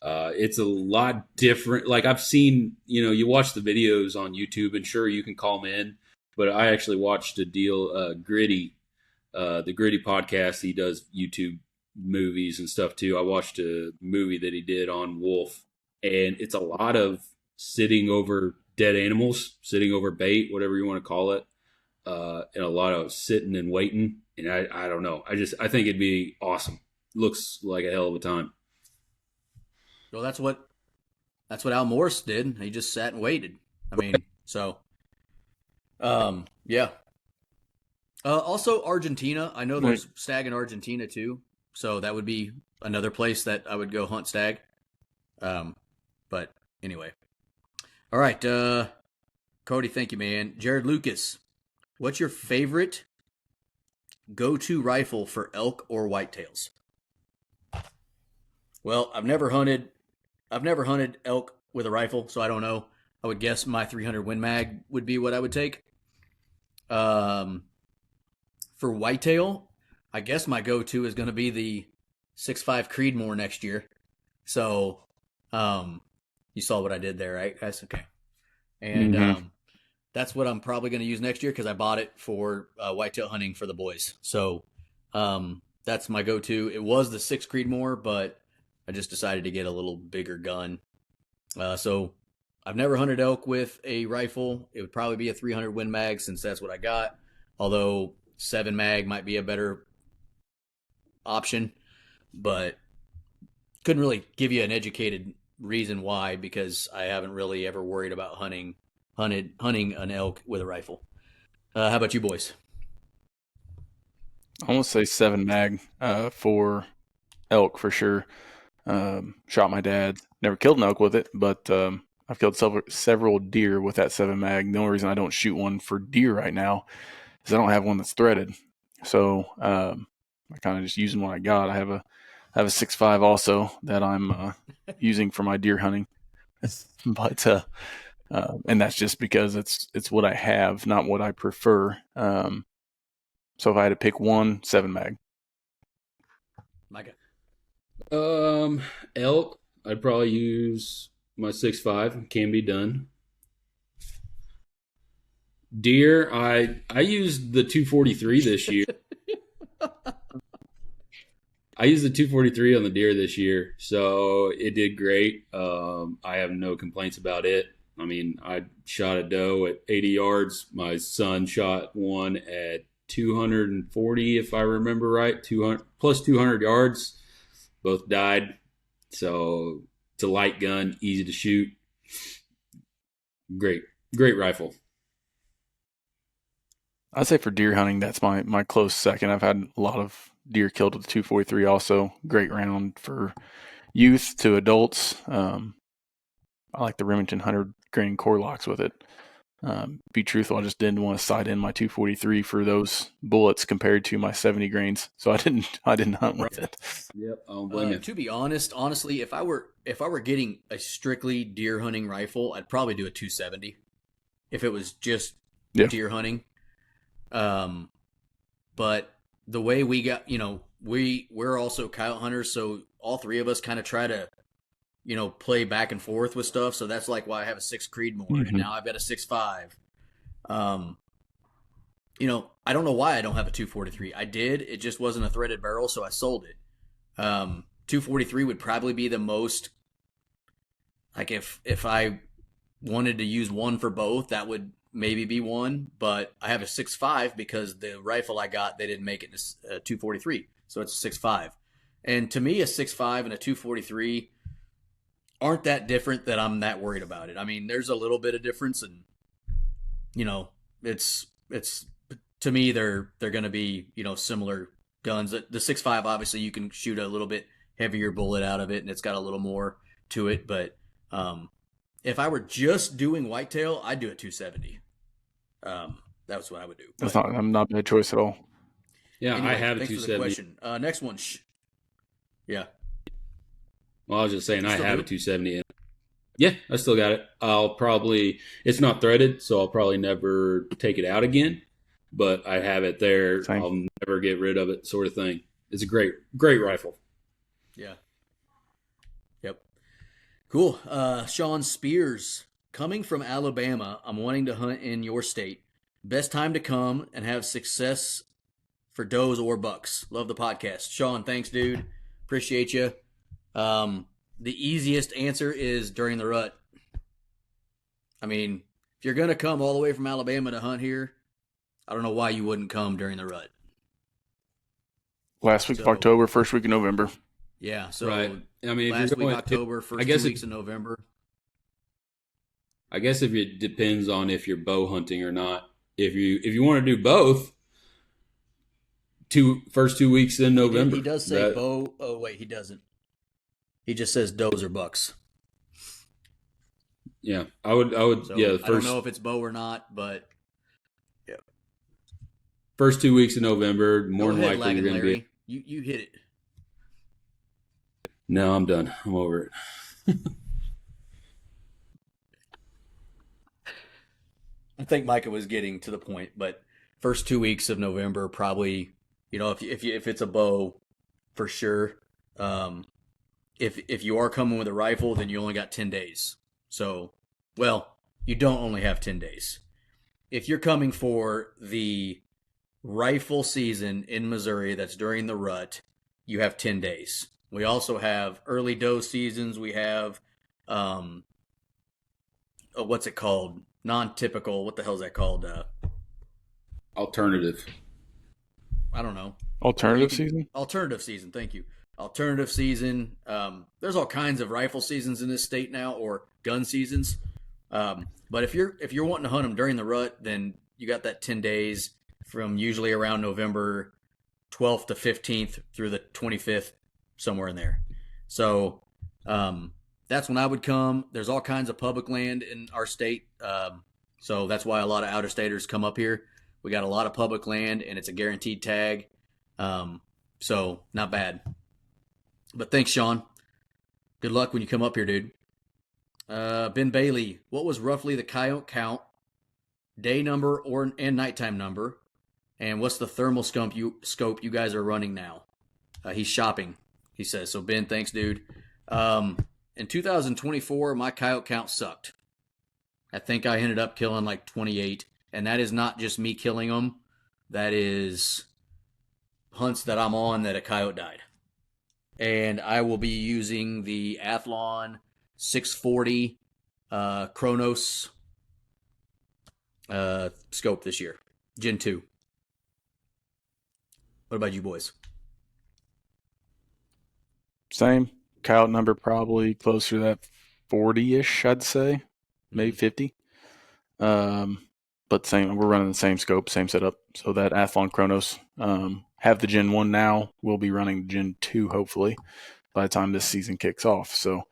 It's a lot different. Like I've seen, you watch the videos on YouTube and sure you can call them in, but I actually watched a deal, Gritty the Gritty podcast. He does YouTube movies and stuff too. I watched a movie that he did on wolf, and it's a lot of sitting over dead animals, sitting over bait, whatever you want to call it, and a lot of sitting and waiting. And I don't know. I think it'd be awesome. Looks like a hell of a time. Well, that's what Al Morse did. He just sat and waited. I mean, so, yeah. Also, Argentina. I know there's stag in Argentina too, so that would be another place that I would go hunt stag. But anyway, all right, Cody. Thank you, man. Jared Lucas, what's your favorite go-to rifle for elk or whitetails? Well, I've never hunted elk with a rifle, so I don't know. I would guess my 300 Win Mag would be what I would take. For whitetail, I guess my go-to is going to be the 6.5 Creedmoor next year. So, you saw what I did there, right, guys? Okay. And that's what I'm probably going to use next year because I bought it for whitetail hunting for the boys. So, that's my go-to. It was the 6 Creedmoor, but I just decided to get a little bigger gun. So I've never hunted elk with a rifle. It would probably be a 300 Win Mag since that's what I got. Although 7 Mag might be a better option, but couldn't really give you an educated reason why because I haven't really ever worried about hunting an elk with a rifle. How about you boys? I want to say 7 Mag for elk for sure. Shot my dad. Never killed an elk with it, but I've killed several deer with that 7 Mag. The only reason I don't shoot one for deer right now is I don't have one that's threaded. So I kind of just using what I got. I have a 6.5 also that I'm using for my deer hunting, but and that's just because it's what I have, not what I prefer. So if I had to pick one, 7 Mag. Micah. Elk, I'd probably use my 6.5. Can be done. Deer, I used the 243 this year. I used the 243 on the deer this year, so it did great. I have no complaints about it. I mean, I shot a doe at 80 yards. My son shot one at 240, if I remember right, 200 plus 200 yards. Both died. So it's a light gun, easy to shoot. Great rifle. I'd say for deer hunting, that's my close second. I've had a lot of deer killed with the 243 also. Great round for youth to adults. I like the Remington 100 grain core locks with it. Be truthful, I just didn't want to sight in my 243 for those bullets compared to my 70 grains, so I didn't hunt with it. Yep, I don't blame you. To be honestly, if I were getting a strictly deer hunting rifle, I'd probably do a 270. If it was just deer hunting, but the way we got, we're also coyote hunters, so all three of us kind of try to, play back and forth with stuff. So that's like why I have a 6 Creedmoor, and now I've got a 6.5. I don't know why I don't have a 243. I did. It just wasn't a threaded barrel, so I sold it. 243 would probably be the most, like if I wanted to use one for both, that would maybe be one. But I have a 6.5 because the rifle I got, they didn't make it a 243. So it's a 6.5. And to me, a 6.5 and a 243 aren't that different that I'm that worried about it. I mean, there's a little bit of difference, and it's to me they're going to be similar guns. The 6.5 obviously you can shoot a little bit heavier bullet out of it, and it's got a little more to it. But if I were just doing whitetail, I'd do a 270. That's what I would do. I'm not a bad choice at all. Yeah, anyway, I have a thanks 270. For the question. Next one. Yeah. Well, I was just saying I have a 270. Yeah, I still got it. It's not threaded, so I'll probably never take it out again. But I have it there. Same. I'll never get rid of it, sort of thing. It's a great rifle. Yeah. Yep. Cool. Sean Spears, coming from Alabama, I'm wanting to hunt in your state. Best time to come and have success for does or bucks. Love the podcast. Sean, thanks, dude. Appreciate you. The easiest answer is during the rut. I mean, if you're going to come all the way from Alabama to hunt here, I don't know why you wouldn't come during the rut. Last week of October, first week of November. Yeah, so right. I mean, last week October, first 2 weeks of November. I guess if it depends on if you're bow hunting or not. If you want to do both, first 2 weeks in November. He does say bow. Oh wait, he doesn't. He just says does or bucks. Yeah, I would. So, yeah, I don't know if it's bow or not, but yeah. First 2 weeks of November, more than likely you're going to be. You hit it. No, I'm done. I'm over it. I think Micah was getting to the point, but first 2 weeks of November, probably, if it's a bow, for sure. If you are coming with a rifle, then you only got 10 days. So, well, you don't only have 10 days. If you're coming for the rifle season in Missouri that's during the rut, you have 10 days. We also have early doe seasons. We have, what's it called? Non-typical. What the hell is that called? Alternative. I don't know. Alternative season? Alternative season. Thank you. Alternative season. There's all kinds of rifle seasons in this state now, or gun seasons. But if you're wanting to hunt them during the rut, then you got that 10 days from usually around November 12th to 15th through the 25th, somewhere in there. So that's when I would come. There's all kinds of public land in our state. So that's why a lot of out-of-staters come up here. We got a lot of public land, and it's a guaranteed tag. So not bad. But thanks, Sean. Good luck when you come up here, dude. Ben Bailey, what was roughly the coyote count, day number and nighttime number, and what's the thermal scope you guys are running now? He's shopping, he says. So Ben, thanks, dude. In 2024, my coyote count sucked. I think I ended up killing like 28, and that is not just me killing them. That is hunts that I'm on that a coyote died. And I will be using the Athlon 640 Chronos scope this year, Gen 2. What about you boys? Same. Coyote number probably closer to that 40-ish, I'd say. Maybe 50. But same. We're running the same scope, same setup. So that Athlon Chronos, have the Gen 1 now. We'll be running Gen 2, hopefully, by the time this season kicks off. So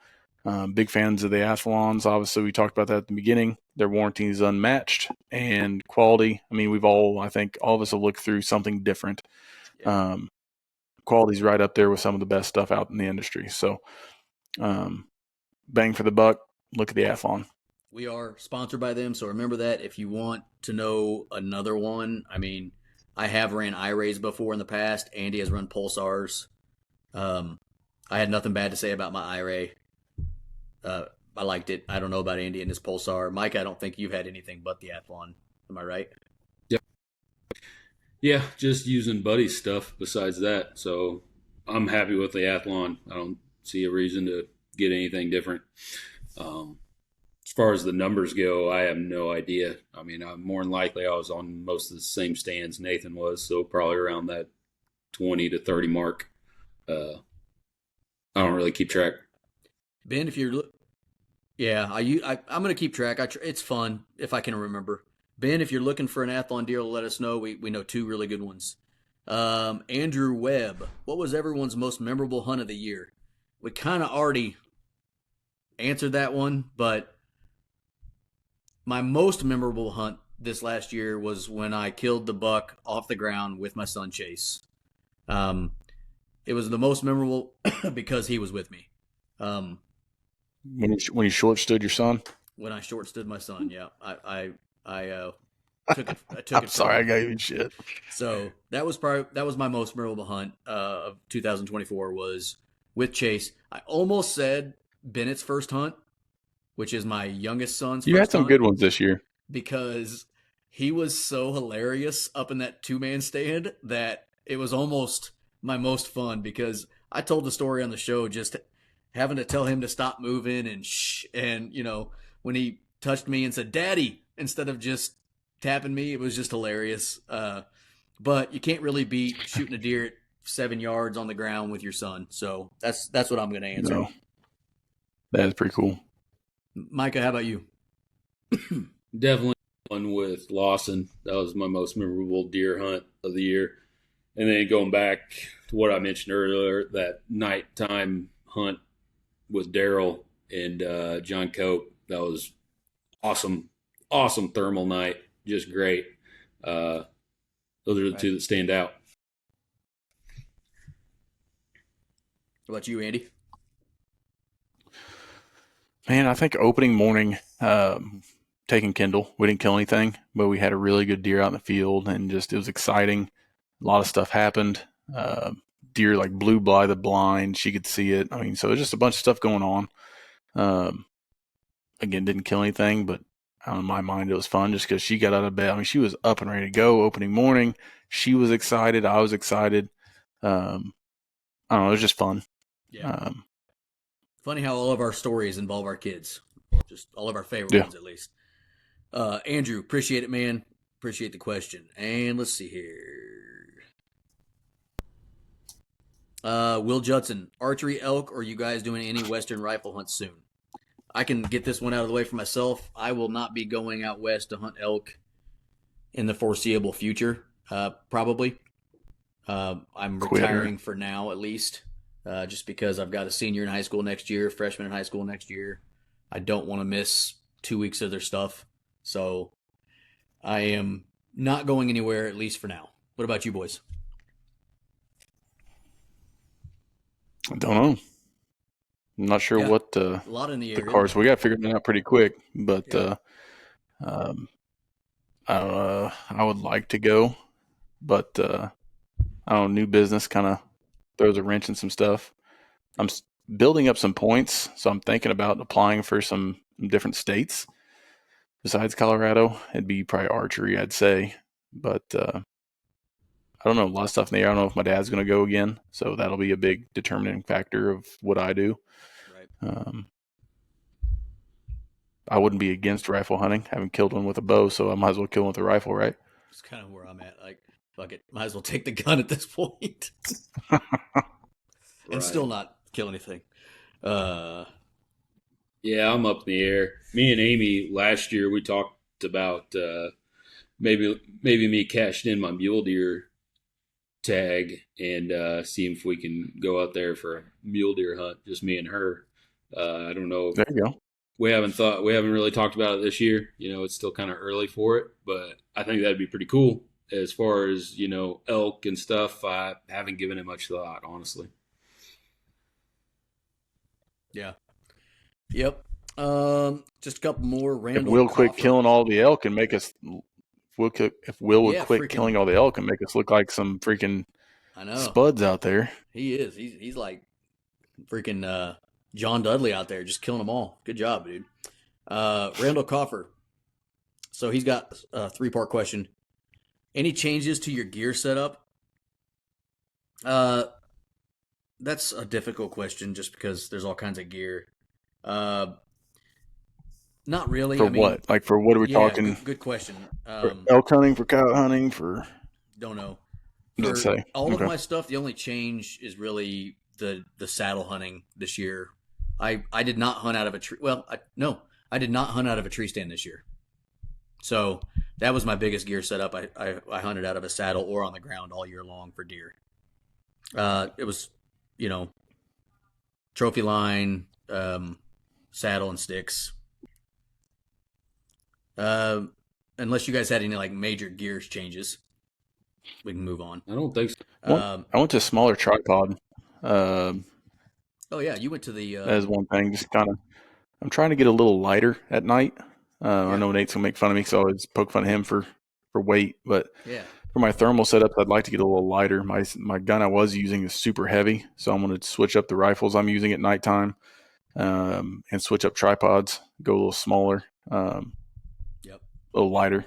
big fans of the Athlons. Obviously, we talked about that at the beginning. Their warranty is unmatched. And quality, I mean, I think all of us have looked through something different. Yeah. Quality's right up there with some of the best stuff out in the industry. So bang for the buck, look at the Athlon. We are sponsored by them, so remember that. If you want to know another one, I mean, I have ran iRays before in the past. Andy has run Pulsars. I had nothing bad to say about my iRay. I liked it. I don't know about Andy and his Pulsar. Mike, I don't think you've had anything but the Athlon. Am I right? Yeah, just using Buddy's stuff besides that. So I'm happy with the Athlon. I don't see a reason to get anything different. As far as the numbers go, I have no idea. I mean, more than likely I was on most of the same stands Nathan was, so probably around that 20 to 30 mark. I don't really keep track. Ben, if you're I'm going to keep track. It's fun if I can remember. Ben, if you're looking for an Athlon deal, let us know. We know two really good ones. Andrew Webb, what was everyone's most memorable hunt of the year? We kind of already answered that one, but my most memorable hunt this last year was when I killed the buck off the ground with my son Chase. It was the most memorable because he was with me. When you short stood your son? When I short stood my son, yeah. I took it. I'm sorry, I gave you shit. So that was my most memorable hunt of 2024 was with Chase. I almost said Bennett's first hunt, which is my youngest son's. You had some good ones this year because he was so hilarious up in that 2-man stand that it was almost my most fun because I told the story on the show, just having to tell him to stop moving and shh. And, when he touched me and said, "Daddy," instead of just tapping me, it was just hilarious. But you can't really beat shooting a deer at 7 yards on the ground with your son. So that's what I'm going to answer. No. That is pretty cool. Micah, how about you? Definitely one with Lawson. That was my most memorable deer hunt of the year. And then going back to what I mentioned earlier, that nighttime hunt with Daryl and John Cope, that was awesome. Awesome thermal night. Just great. Those are the two that stand out. What about you, Andy? Man, I think opening morning, taking Kendall, we didn't kill anything, but we had a really good deer out in the field, and just it was exciting. A lot of stuff happened. Deer like blew by the blind. She could see it. I mean, so there's just a bunch of stuff going on. Again, didn't kill anything, but in my mind, it was fun just because she got out of bed. I mean, she was up and ready to go opening morning. She was excited. I was excited. I don't know. It was just fun. Yeah. Funny how all of our stories involve our kids. Just all of our favorite ones, at least. Andrew, appreciate it, man. Appreciate the question. And let's see here. Will Judson, archery, elk, or are you guys doing any Western rifle hunts soon? I can get this one out of the way for myself. I will not be going out west to hunt elk in the foreseeable future, probably. I'm retiring for now, at least, just because I've got a senior in high school next year, freshman in high school next year. I don't want to miss 2 weeks of their stuff. So I am not going anywhere, at least for now. What about you boys? I don't know. I'm not sure what a lot in the cards. We got to figure that out pretty quick. But I would like to go, but I don't know. New business kind of throws a wrench in some stuff. I'm building up some points, so I'm thinking about applying for some different states besides Colorado. It'd be probably archery, I'd say, but I don't know. A lot of stuff in the air. I don't know if my dad's going to go again, so that'll be a big determining factor of what I do. Right. I wouldn't be against rifle hunting. I haven't killed one with a bow, so I might as well kill one with a rifle, right? That's kind of where I'm at. Like, fuck it, might as well take the gun at this point, and still not kill anything. Yeah, I'm up in the air. Me and Amy last year we talked about maybe me cashing in my mule deer tag and seeing if we can go out there for a mule deer hunt, just me and her. I don't know. There you go. We haven't really talked about it this year. It's still kind of early for it, but I think that'd be pretty cool. As far as, elk and stuff, I haven't given it much thought, honestly. Yeah. Yep. Just a couple more random. If Will quit killing all the elk and make us if Will would quit killing all the elk and make us look like some freaking spuds out there. He is. He's like freaking John Dudley out there, just killing them all. Good job, dude. Randall Coffer. So he's got a 3-part question. Any changes to your gear setup? That's a difficult question just because there's all kinds of gear. Not really. For what? Like for what are we talking? Good question. For elk hunting, for coyote hunting, for don't know. Let's say all of my stuff, the only change is really the saddle hunting this year. I did not hunt out of a tree. Well, I did not hunt out of a tree stand this year. So that was my biggest gear setup. I hunted out of a saddle or on the ground all year long for deer. It was, trophy line, saddle and sticks. Unless you guys had any like major gears changes, we can move on. I don't think so. I went to a smaller tripod. Oh yeah, you went to the. As one thing, just kind of. I'm trying to get a little lighter at night. I know Nate's gonna make fun of me because I always poke fun of him for weight, but for my thermal setups, I'd like to get a little lighter. My gun I was using is super heavy, so I'm gonna switch up the rifles I'm using at nighttime, and switch up tripods, go a little smaller, a little lighter.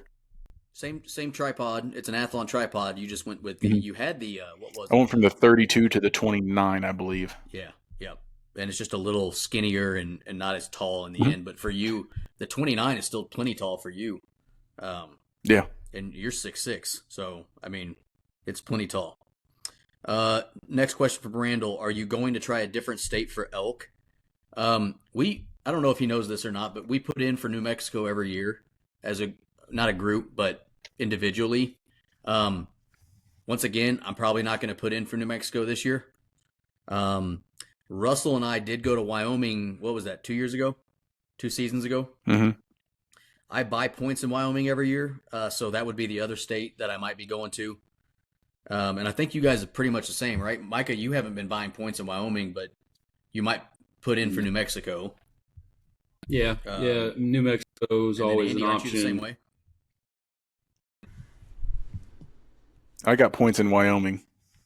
Same tripod. It's an Athlon tripod. You just went with the. You had the what was it? I went from the 32 to the 29, I believe. Yeah. And it's just a little skinnier and not as tall in the end. But for you, the 29 is still plenty tall for you. Yeah. And you're 6'6", so I mean, it's plenty tall. Next question from Randall: are you going to try a different state for elk? I don't know if he knows this or not, but we put in for New Mexico every year as not a group, but individually. Once again, I'm probably not going to put in for New Mexico this year. Russell and I did go to Wyoming. What was that? 2 seasons ago. Mm-hmm. I buy points in Wyoming every year, so that would be the other state that I might be going to. And I think you guys are pretty much the same, right? Micah, you haven't been buying points in Wyoming, but you might put in for New Mexico. Yeah, New Mexico is always Andy, an aren't you option. the same way? I got points in Wyoming.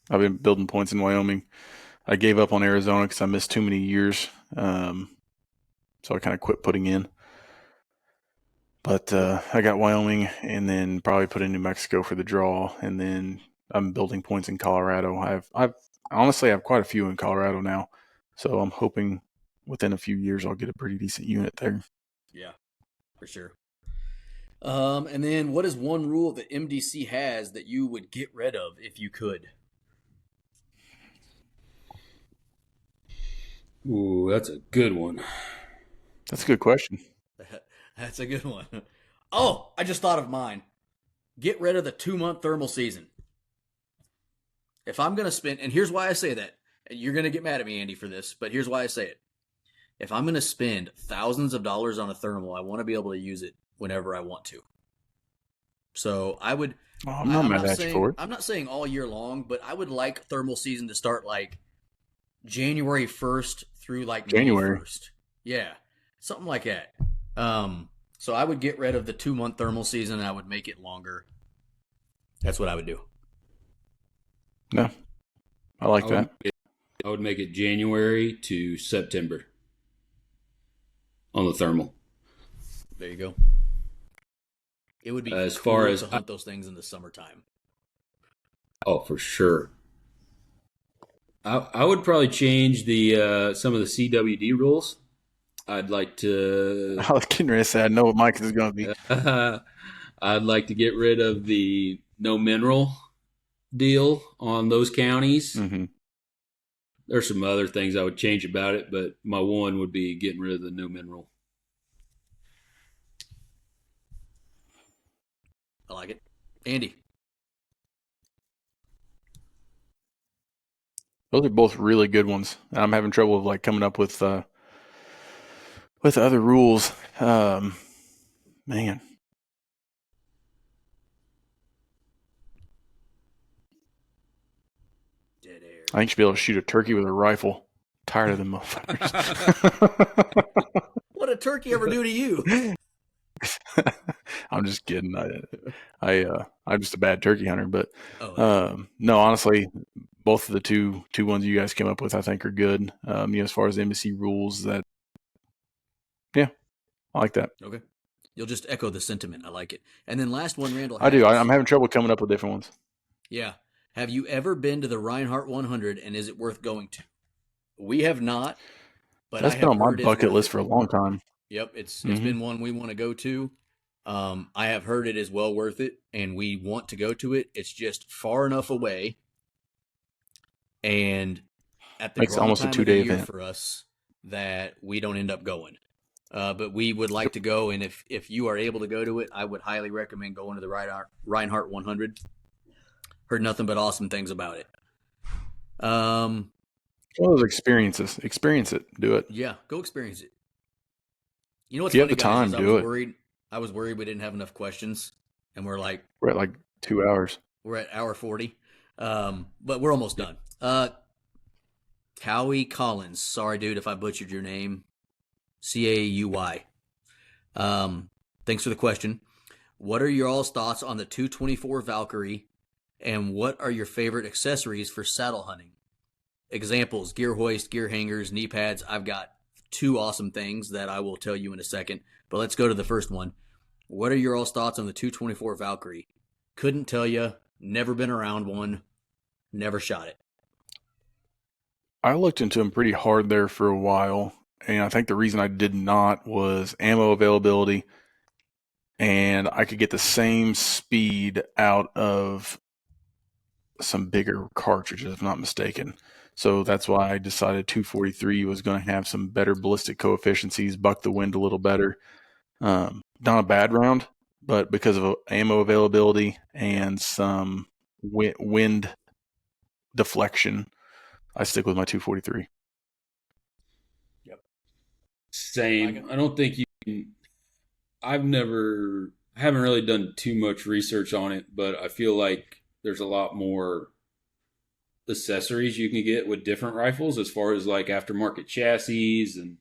I've been building points in Wyoming. I gave up on Arizona because I missed too many years. So I kind of quit putting in. But I got Wyoming and then probably put in New Mexico for the draw. And then I'm building points in Colorado. I've honestly have quite a few in Colorado now. So I'm hoping within a few years I'll get a pretty decent unit there. Yeah, for sure. And then what is one rule that MDC has that you would get rid of if you could? Ooh, that's a good one. That's a good question. That's a good one. Oh, I just thought of mine. Get rid of the 2-month thermal season. If I'm going to spend, and here's why I say that. You're going to get mad at me, Andy, for this, but here's why I say it. If I'm going to spend thousands of dollars on a thermal, I want to be able to use it whenever I want to. So I would. Oh, I'm not mad at you for it. I'm not saying all year long, but I would like thermal season to start like January 1st through like January May 1st. Yeah, something like that. So I would get rid of the 2-month thermal season and I would make it longer. That's what I would do. No, I like that. I would make it January to September on the thermal. There you go. It would be as cool far as to hunt those things in the summertime. Oh, for sure. I would probably change the some of the CWD rules. I'd like to. I was getting ready to say I know what Mike is going to be. I'd like to get rid of the no mineral deal on those counties. Mm-hmm. There's some other things I would change about it, but my one would be getting rid of the no mineral. I like it. Andy. Those are both really good ones. I'm having trouble with like coming up with other rules. Man. Dead air. I think you should be able to shoot a turkey with a rifle. Tired of them motherfuckers. What did turkey ever do to you? I'm just kidding. I'm just a bad turkey hunter, but no, honestly, both of the two ones you guys came up with, I think, are good. As far as embassy rules, I like that. Okay, you'll just echo the sentiment. I like it. And then last one, Randall. I do. I'm having trouble coming up with different ones. Yeah. Have you ever been to the Reinhardt 100, and is it worth going to? We have not, but that's been on my bucket list for a long time. Yep, it's been one we want to go to. I have heard it is well worth it, and we want to go to it. It's just far enough away, and at the almost a 2-day event for us that we don't end up going. But we would like to go, and if you are able to go to it, I would highly recommend going to the Reinhardt 100. Heard nothing but awesome things about it. All those experiences. Experience it. Do it. Yeah, go experience it. You know what's if you funny, have the time, guys, do it. I was worried we didn't have enough questions, and we're at like 2 hours. We're at hour 40, but we're almost done. Cowie Collins. Sorry, dude, if I butchered your name. Cauy. Thanks for the question. What are your all's thoughts on the 224 Valkyrie, and what are your favorite accessories for saddle hunting? Examples: gear hoist, gear hangers, knee pads. I've got 2 awesome things that I will tell you in a second, but let's go to the first one. What are your all's thoughts on the 224 Valkyrie? Couldn't tell you. Never been around one. Never shot it. I looked into them pretty hard there for a while, and I think the reason I did not was ammo availability, and I could get the same speed out of some bigger cartridges, if I'm not mistaken. So that's why I decided 243 was going to have some better ballistic coefficiencies, buck the wind a little better. Not a bad round, but because of ammo availability and some wind deflection, I stick with my 243. Yep. Same. I don't think you can, I haven't really done too much research on it, but I feel like there's a lot more accessories you can get with different rifles as far as like aftermarket chassis and,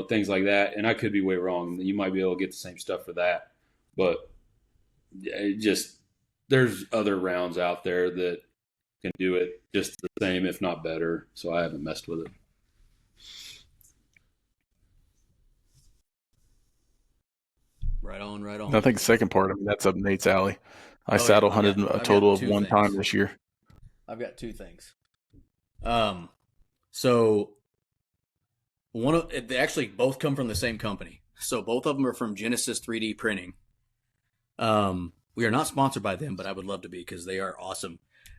things like that. And I could be way wrong. You might be able to get the same stuff for that, but there's other rounds out there that can do it just the same, if not better. So I haven't messed with it. Right on, right on. I think the second part, that's up Nate's alley. I saddle hunted a total of one time this year. I've got two things. So they actually both come from the same company. So both of them are from Genesis 3D Printing. We are not sponsored by them, but I would love to be because they are awesome.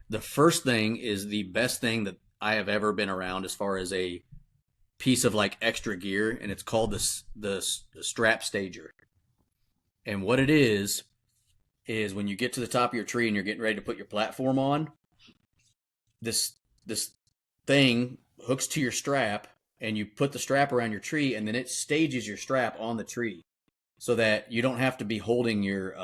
The first thing is the best thing that I have ever been around as far as a piece of like extra gear, and it's called the strap stager. And what it is when you get to the top of your tree and you're getting ready to put your platform on, this thing hooks to your strap, and you put the strap around your tree, and then it stages your strap on the tree so that you don't have to be holding your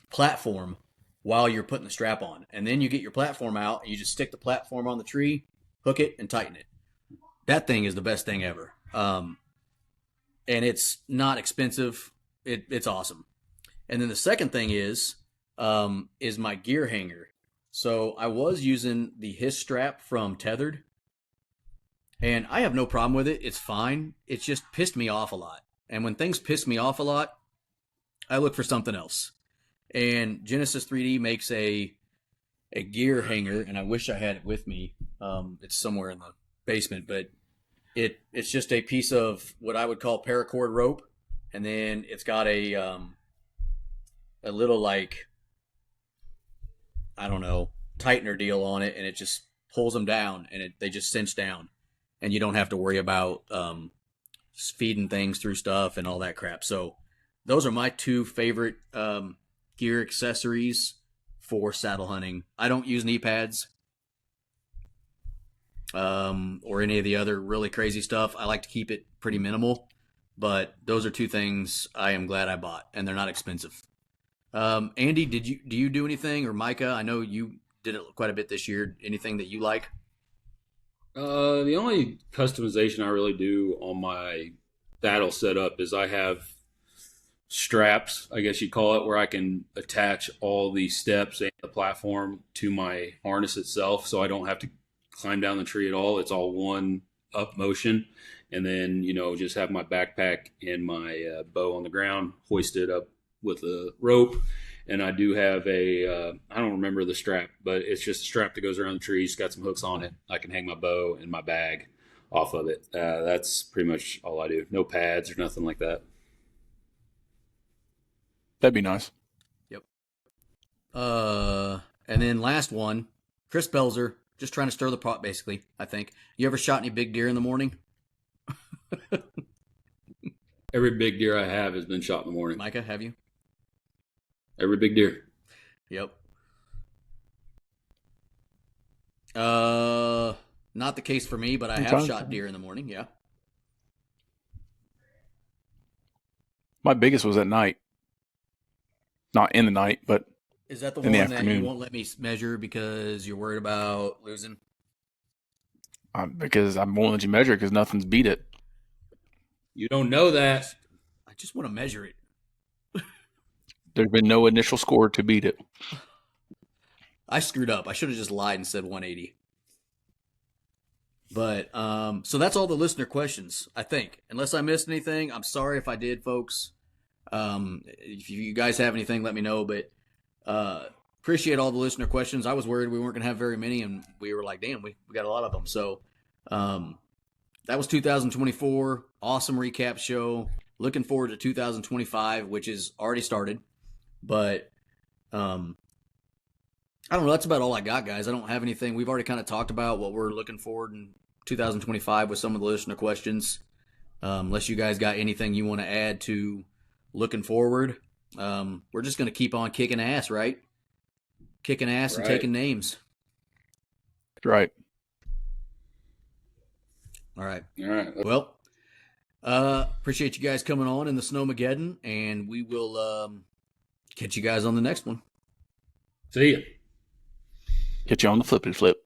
platform while you're putting the strap on. And then you get your platform out, and you just stick the platform on the tree, hook it, and tighten it. That thing is the best thing ever. And it's not expensive. It's awesome. And then the second thing is my gear hanger. So I was using the Hiss strap from Tethered, and I have no problem with it. It's fine. It's just pissed me off a lot. And when things piss me off a lot, I look for something else. And Genesis 3D makes a gear hanger, and I wish I had it with me. It's somewhere in the basement, but it's just a piece of what I would call paracord rope, and then it's got a little like, I don't know, tightener deal on it, and it just pulls them down, and they just cinch down, and you don't have to worry about feeding things through stuff and all that crap. So those are my two favorite gear accessories for saddle hunting. I don't use knee pads or any of the other really crazy stuff. I like to keep it pretty minimal, but those are two things I am glad I bought, and they're not expensive. Andy, do you do anything, or Micah? I know you did it quite a bit this year. Anything that you like? The only customization I really do on my saddle setup is I have straps, I guess you'd call it, where I can attach all the steps and the platform to my harness itself, so I don't have to climb down the tree at all. It's all one up motion, and then just have my backpack and my bow on the ground, hoisted up with a rope. And I do have I don't remember the strap, but it's just a strap that goes around the tree. It's got some hooks on it. I can hang my bow and my bag off of it. That's pretty much all I do. No pads or nothing like that. That'd be nice. Yep. And then last one, Chris Belzer, just trying to stir the pot, basically, I think. You ever shot any big deer in the morning? Every big deer I have has been shot in the morning. Micah, have you? Every big deer. Yep. Not the case for me, but I have shot deer in the morning, yeah. My biggest was at night. Not in the night, but is that the one that you won't let me measure because you're worried about losing? Because I won't let you measure because nothing's beat it. You don't know that. I just want to measure it. There's been no initial score to beat it. I screwed up. I should have just lied and said 180. But so that's all the listener questions, I think. Unless I missed anything, I'm sorry if I did, folks. If you guys have anything, let me know. But appreciate all the listener questions. I was worried we weren't going to have very many, and we were like, damn, we got a lot of them. So that was 2024. Awesome recap show. Looking forward to 2025, which is already started. But I don't know. That's about all I got, guys. I don't have anything. We've already kind of talked about what we're looking forward in 2025 with some of the listener questions. Unless you guys got anything you want to add to looking forward, we're just going to keep on kicking ass, right? Kicking ass and taking names. Right. All right. All right. Well, appreciate you guys coming on in the Snowmageddon, and we will catch you guys on the next one. See ya. Catch you on the flippity flip.